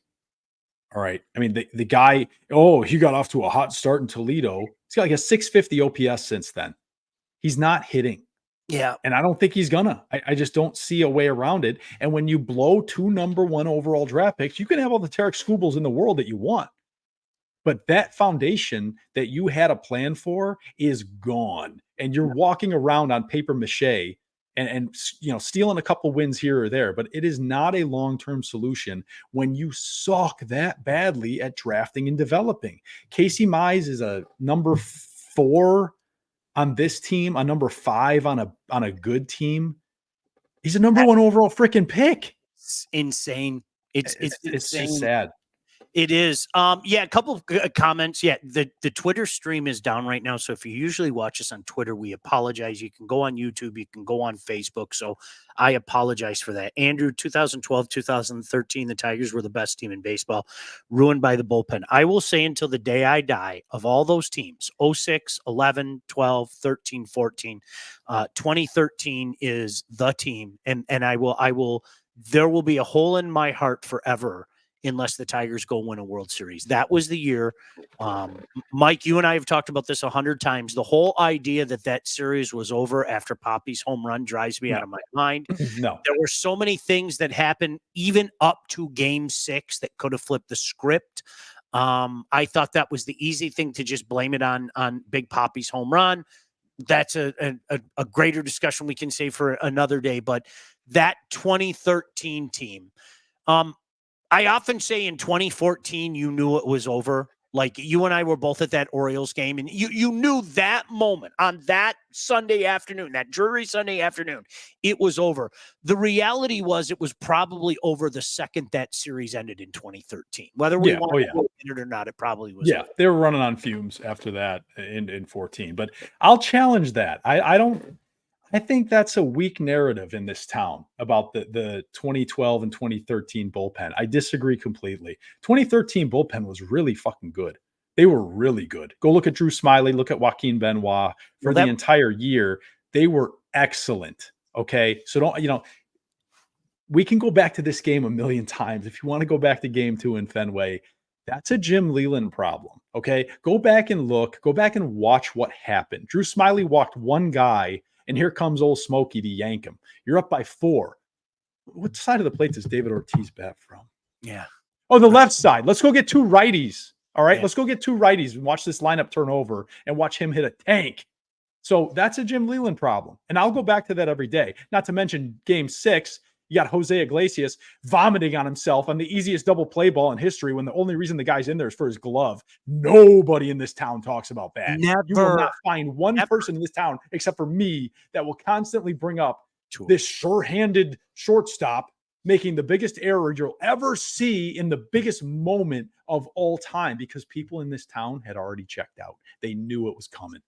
All right. I mean, the guy, oh, he got off to a hot start in Toledo. He's got like a 650 OPS since then. He's not hitting. yeah. And I don't think he's gonna. I just don't see a way around it. And when you blow 2 number 1 overall draft picks, you can have all the Tarek Skubals in the world that you want. But that foundation that you had a plan for is gone. And you're walking around on paper mache and stealing a couple wins here or there. But it is not a long-term solution when you suck that badly at drafting and developing. Casey Mize is a number 4 on this team, a number 5 on a good team. He's a number 1 overall freaking pick. It's insane. It's insane. Just sad. It is. Yeah, a couple of comments. Yeah, the Twitter stream is down right now. So if you usually watch us on Twitter, we apologize. You can go on YouTube. You can go on Facebook. So I apologize for that. Andrew, 2012, 2013, the Tigers were the best team in baseball, ruined by the bullpen. I will say until the day I die, of all those teams, 06, 11, 12, 13, 14, 2013 is the team. And I will, there will be a hole in my heart forever unless the Tigers go win a World Series. That was the year. Mike, you and I have talked about this 100 times. The whole idea that series was over after Poppy's home run drives me out of my mind. No. There were so many things that happened even up to Game 6 that could have flipped the script. I thought that was the easy thing to just blame it on Big Poppy's home run. That's a greater discussion we can say for another day. But that 2013 team, I often say in 2014, you knew it was over. Like you and I were both at that Orioles game, and you knew that moment on that Sunday afternoon, that dreary Sunday afternoon, it was over. The reality was it was probably over the second that series ended in 2013. Whether we wanted to win it or not, it probably was. Yeah, over. they were running on fumes after that in 14. But I'll challenge that. I think that's a weak narrative in this town about the 2012 and 2013 bullpen. I disagree completely. 2013 bullpen was really fucking good. They were really good. Go look at Drew Smiley, look at Joaquin Benoit for the entire year. They were excellent. Okay. So we can go back to this game a million times. If you want to go back to game 2 in Fenway, that's a Jim Leyland problem. Okay. Go back and look, go back and watch what happened. Drew Smiley walked one guy, and here comes old Smokey to yank him. You're up by 4. What side of the plate does David Ortiz bat from? Yeah. Oh, the left side. Let's go get 2 righties. All right. Yeah. Let's go get 2 righties and watch this lineup turn over and watch him hit a tank. So that's a Jim Leyland problem. And I'll go back to that every day. Not to mention game 6, you got Jose Iglesias vomiting on himself on the easiest double play ball in history when the only reason the guy's in there is for his glove. Nobody in this town talks about that. Never. You will not find one person in this town except for me that will constantly bring up this sure-handed shortstop making the biggest error you'll ever see in the biggest moment of all time, because people in this town had already checked out. They knew it was coming.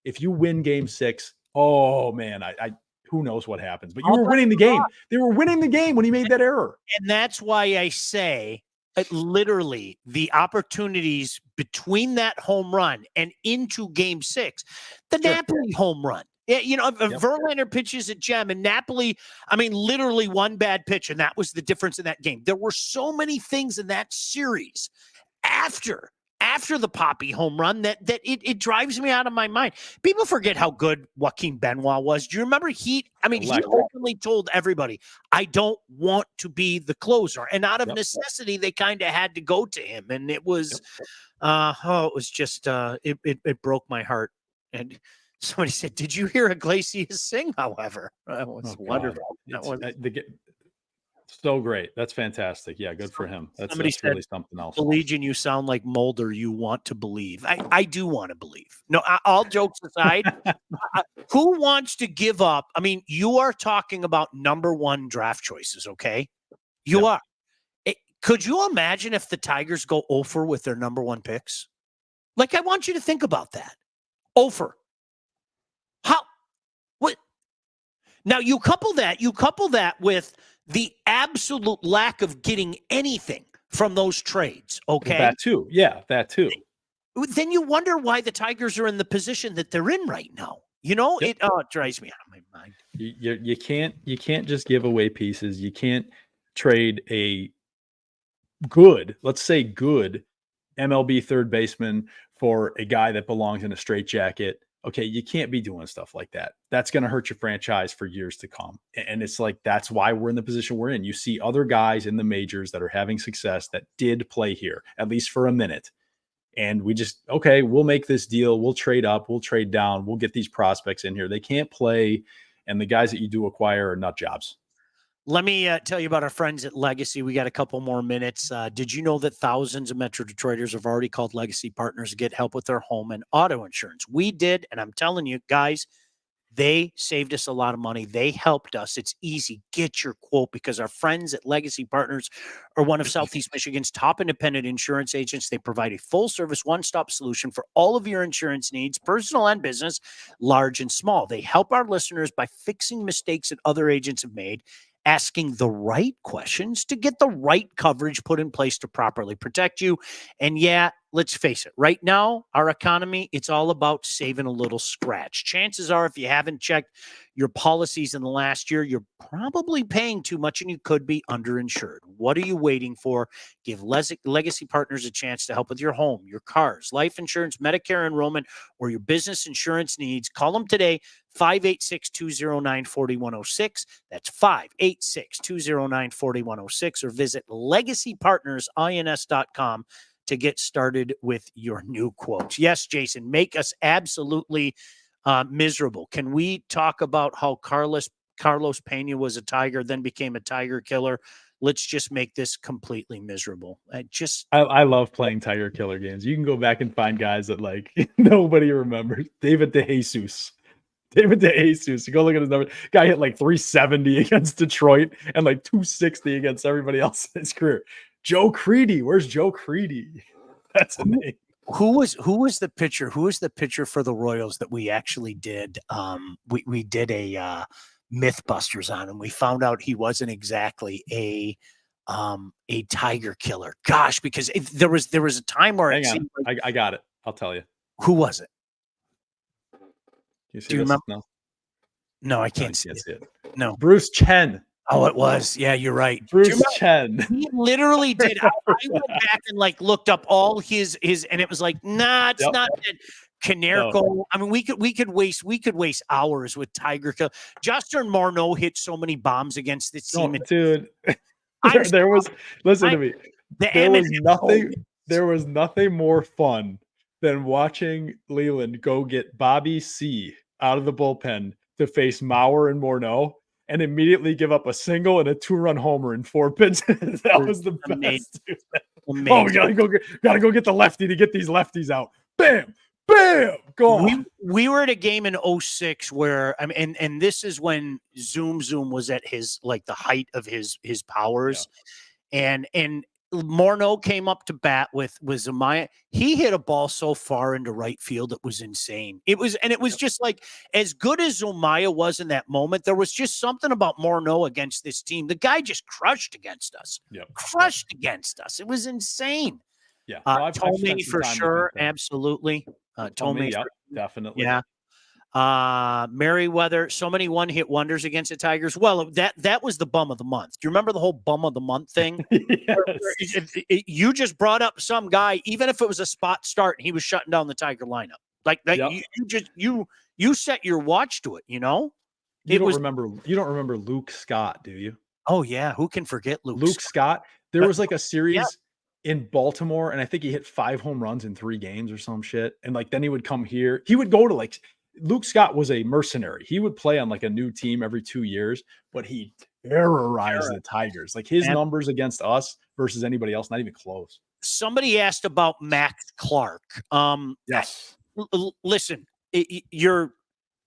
If you win game 6, oh man, I who knows what happens, but you were winning the game. They were winning the game when he made that error. And that's why I say literally the opportunities between that home run and into game 6, the Napoli home run. Verlander pitches at Gem and Napoli, literally one bad pitch, and that was the difference in that game. There were so many things in that series after the Poppy home run that it drives me out of my mind. People forget how good Joaquin Benoit was. Do you remember he openly told everybody, I don't want to be the closer. And out of necessity, they kind of had to go to him. And it was, it was just, it broke my heart. And somebody said, did you hear Iglesias sing, however? That was wonderful. So great. That's fantastic. Yeah, good for him. That's really something else. Legion, you sound like Mulder. You want to believe. I do want to believe. No, all jokes aside, who wants to give up? You are talking about number 1 draft choices, okay? You are. Could you imagine if the Tigers go 0-for with their number 1 picks? Like, I want you to think about that. 0-for. How? What? Now, you couple that with the absolute lack of getting anything from those trades. Okay. That too. Yeah, that too. Then you wonder why the Tigers are in the position that they're in right now. Yep. It drives me out of my mind. You can't just give away pieces. You can't trade a good, let's say good MLB third baseman for a guy that belongs in a straitjacket. Okay, you can't be doing stuff like that. That's going to hurt your franchise for years to come. And it's like, that's why we're in the position we're in. You see other guys in the majors that are having success that did play here, at least for a minute. And we just, okay, we'll make this deal. We'll trade up. We'll trade down. We'll get these prospects in here. They can't play. And the guys that you do acquire are nut jobs. Let me tell you about our friends at Legacy. We got a couple more minutes. Did you know that thousands of Metro Detroiters have already called Legacy Partners to get help with their home and auto insurance? We did, and I'm telling you, guys, they saved us a lot of money. They helped us. It's easy. Get your quote because our friends at Legacy Partners are one of Southeast Michigan's top independent insurance agents. They provide a full-service, one-stop solution for all of your insurance needs, personal and business, large and small. They help our listeners by fixing mistakes that other agents have made, asking the right questions to get the right coverage put in place to properly protect you. And yeah, let's face it, right now, our economy, it's all about saving a little scratch. Chances are, if you haven't checked your policies in the last year, you're probably paying too much and you could be underinsured. What are you waiting for? Give Legacy Partners a chance to help with your home, your cars, life insurance, Medicare enrollment, or your business insurance needs. Call them today, 586-209-4106. That's 586-209-4106, or visit legacypartnersins.com to get started with your new quotes. Yes, Jason, make us absolutely miserable. Can we talk about how Carlos Pena was a Tiger, then became a Tiger killer? Let's just make this completely miserable. I love playing Tiger killer games. You can go back and find guys that like nobody remembers. David DeJesus. You go look at his number. Guy hit like 370 against Detroit and like 260 against everybody else in his career. Joe Creedy. Where's Joe Creedy? That's a name. Who was the pitcher? Who was the pitcher for the Royals that we actually did? We did a Mythbusters on, and we found out he wasn't exactly a Tiger killer. Gosh, because there was a time where Hang on. Like, I got it. I'll tell you. Who was it? Do you remember? No, I can't see it. No, Bruce Chen. Oh, it was. Yeah, you're right. Bruce Chen. He literally did. I went back and like looked up all his, and it was like, nah, it's not that. Canerco. No. I mean, we could waste hours with Tiger Kill. Justin Morneau hit so many bombs against this team. Dude. There was nothing more fun than watching Leland go get Bobby C out of the bullpen to face Mauer and Morneau and immediately give up a single and a 2-run homer in 4 pitches. That was the best. Amazing. Oh, we gotta go get the lefty to get these lefties out. Bam, bam, gone. We were at a game in 2006 where and this is when Zoom was at his like the height of his powers, and Morneau came up to bat with Zumaya. He hit a ball so far into right field, it was insane. It was just like, as good as Zumaya was in that moment, there was just something about Morneau against this team. The guy just crushed against us. Against us. It was insane. Yeah. Tomei for sure. Absolutely. Tomei, definitely. Yeah. Merriweather, so many one-hit wonders against the Tigers. Well, that was the bum of the month. Do you remember the whole bum of the month thing? Yes. You just brought up some guy, even if it was a spot start, and he was shutting down the Tiger lineup. Like that, you set your watch to it. You know, you don't remember Luke Scott, do you? Oh yeah, who can forget Luke Scott? There was like a series in Baltimore, and I think he hit 5 home runs in 3 games or some shit. And like then he would come here. He would go to like. Luke Scott was a mercenary. He would play on like a new team every 2 years, but he terrorized the Tigers. Like his numbers against us versus anybody else, not even close. Somebody asked about Max Clark. Yes. Listen, you're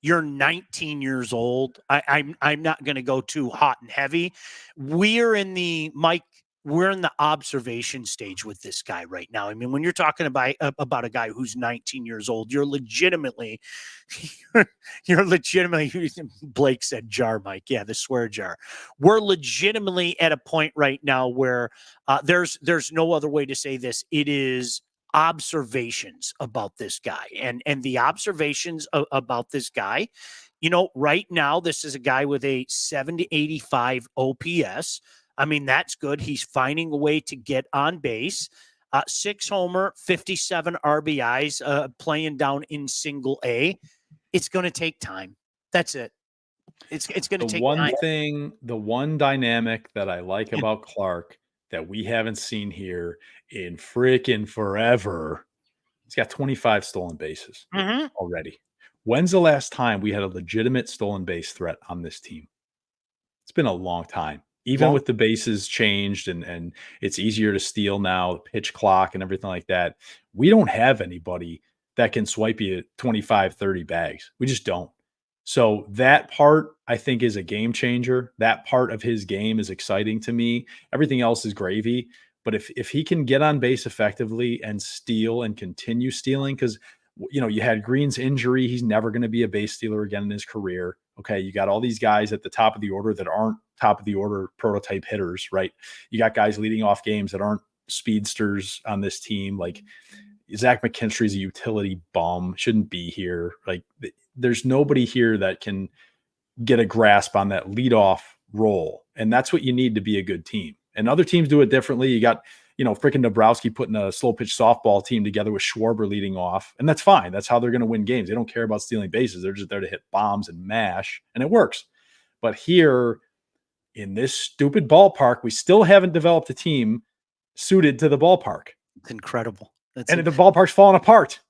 19 years old. I'm not going to go too hot and heavy. We're in the Mike we're in the observation stage with this guy right now. I mean, when you're talking about a guy who's 19 years old, you're legitimately, Blake said jar, Mike. Yeah, the swear jar. We're legitimately at a point right now where there's no other way to say this. It is observations about this guy, and the observations about this guy, right now, this is a guy with a 785 OPS. I mean, that's good. He's finding a way to get on base. 6 homer, 57 RBIs, playing down in single A. It's going to take time. That's it. It's going to take time. The one dynamic that I like about Clark that we haven't seen here in freaking forever, he's got 25 stolen bases already. When's the last time we had a legitimate stolen base threat on this team? It's been a long time. Even with the bases changed and it's easier to steal now, the pitch clock and everything like that. We don't have anybody that can swipe you 25, 30 bags. We just don't. So that part, I think, is a game changer. That part of his game is exciting to me. Everything else is gravy. But if he can get on base effectively and steal and continue stealing, because you had Green's injury, he's never going to be a base stealer again in his career. Okay, you got all these guys at the top of the order that aren't top of the order prototype hitters, right? You got guys leading off games that aren't speedsters on this team. Like Zach McKinstry's a utility bum, shouldn't be here. Like there's nobody here that can get a grasp on that leadoff role. And that's what you need to be a good team. And other teams do it differently. You got, freaking Dabrowski putting a slow pitch softball team together with Schwarber leading off. And that's fine. That's how they're going to win games. They don't care about stealing bases. They're just there to hit bombs and mash. And it works. But here in this stupid ballpark, we still haven't developed a team suited to the ballpark. It's incredible. The ballpark's falling apart.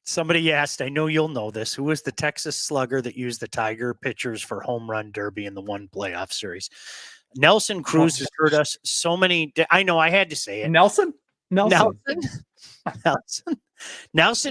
Somebody asked, I know you'll know this, who was the Texas slugger that used the Tiger pitchers for home run derby in the one playoff series? Nelson Cruz has hurt us so many. I know I had to say it. Nelson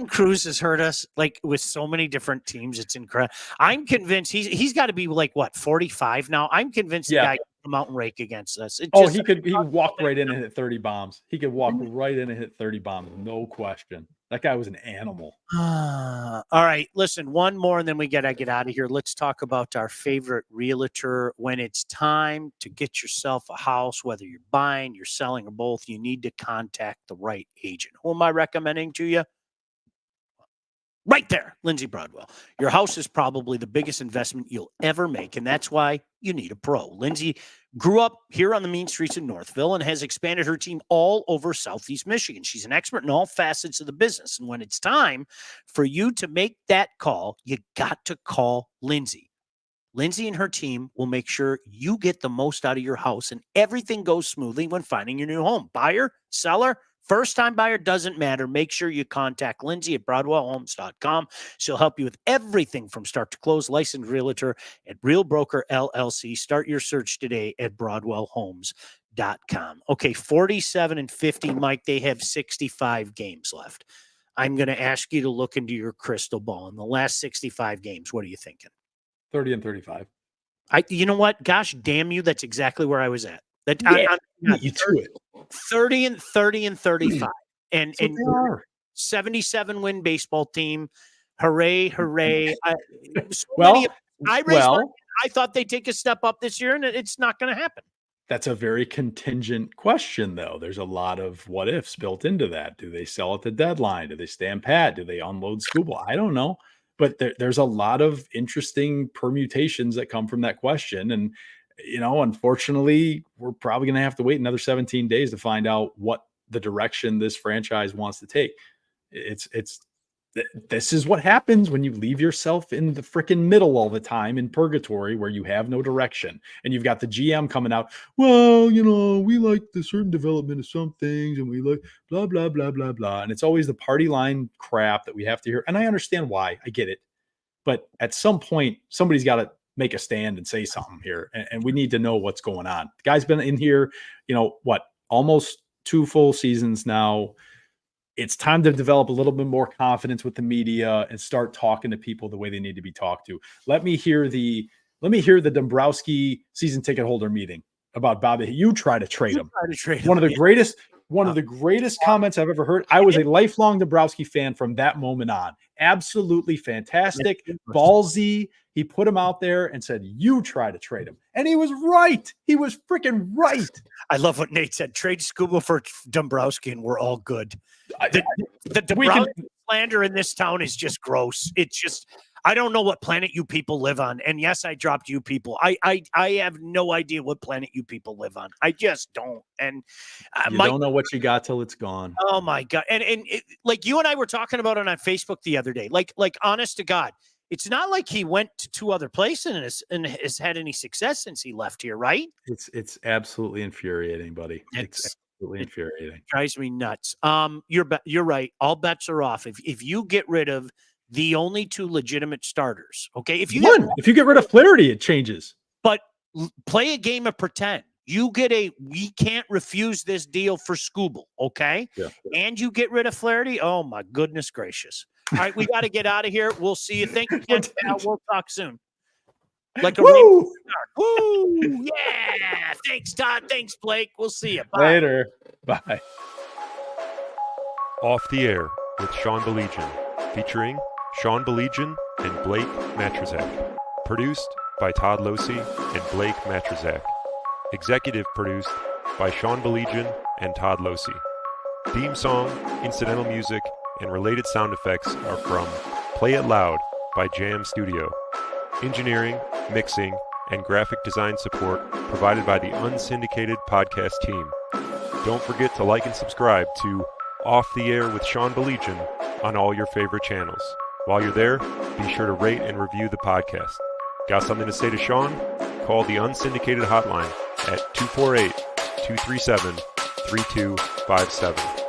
Cruz has hurt us like with so many different teams. It's incredible. I'm convinced he's got to be like 45 now. I'm convinced the guy can come out and rake against us. He could walk right in and hit 30 bombs. He could walk right in and hit 30 bombs, no question. That guy was an animal. All right, listen, one more and then we got to get out of here. Let's talk about our favorite realtor. When it's time to get yourself a house, whether you're buying, you're selling, or both, you need to contact the right agent. Who am I recommending to you? Right there, Lindsey Broadwell. Your house is probably the biggest investment you'll ever make, and that's why you need a pro. Lindsey grew up here on the mean streets in Northville and has expanded her team all over Southeast Michigan. She's an expert in all facets of the business, and when it's time for you to make that call, you got to call Lindsey. Lindsey and her team will make sure you get the most out of your house and everything goes smoothly when finding your new home. Buyer, seller, first-time buyer, doesn't matter. Make sure you contact Lindsey at BroadwellHomes.com. She'll help you with everything from start to close. Licensed realtor at Real Broker LLC. Start your search today at BroadwellHomes.com. Okay, 47 and 50, Mike. They have 65 games left. I'm going to ask you to look into your crystal ball. In the last 65 games, what are you thinking? 30 and 35. You know what? Gosh damn you, that's exactly where I was at. You to it. 30 and 35. And 77 win baseball team. Hooray, hooray. I thought they'd take a step up this year, and it's not going to happen. That's a very contingent question, though. There's a lot of what ifs built into that. Do they sell at the deadline? Do they stand pat? Do they unload Scooble? I don't know. But there's a lot of interesting permutations that come from that question. And, unfortunately, we're probably going to have to wait another 17 days to find out what the direction this franchise wants to take. This is what happens when you leave yourself in the freaking middle all the time in purgatory where you have no direction. And you've got the GM coming out, well, we like the certain development of some things and we like blah, blah, blah, blah, blah. And it's always the party line crap that we have to hear. And I understand why. I get it. But at some point, somebody's got to make a stand and say something here. And we need to know what's going on. The guy's been in here, almost 2 full seasons now. It's time to develop a little bit more confidence with the media and start talking to people the way they need to be talked to. Let me hear the Dombrowski season ticket holder meeting. about Bobby. You try to trade him. Try to trade One him. of the greatest. One of the greatest comments I've ever heard. I was a lifelong Dombrowski fan from that moment on. Absolutely fantastic, ballsy. He put him out there and said, "You try to trade him," and he was right. He was freaking right. I love what Nate said. Trade Scuba for Dombrowski, and we're all good. The Dombrowski slander in this town is just gross. It's just. I don't know what planet you people live on. And yes, I dropped you people. I have no idea what planet you people live on. I just don't. And you don't know what you got till it's gone. Oh my God. And like you and I were talking about it on Facebook the other day, like honest to God, it's not like he went to 2 other places and has had any success since he left here. Right. It's absolutely infuriating, buddy. It's absolutely infuriating. It drives me nuts. You're right. All bets are off. If you get rid of the only 2 legitimate starters. Okay. If you get rid of Flaherty, it changes. But play a game of pretend. You get we can't refuse this deal for Scooble. Okay. Yeah. And you get rid of Flaherty. Oh my goodness gracious. All right. We got to get out of here. We'll see you. Thank you, Ken. We'll talk soon. Like a woo! Woo! Yeah. Thanks, Todd. Thanks, Blake. We'll see you. Bye. Later. Bye. Off the Air with Sean Baligian, featuring Sean Baligian and Blake Matrazak. Produced by Todd Losey and Blake Matrazak. Executive produced by Sean Baligian and Todd Losey. Theme song, incidental music, and related sound effects are from Play It Loud by Jam Studio. Engineering, mixing, and graphic design support provided by the unsyndicated podcast team. Don't forget to like and subscribe to Off the Air with Sean Baligian on all your favorite channels. While you're there, be sure to rate and review the podcast. Got something to say to Sean? Call the unsyndicated hotline at 248-237-3257.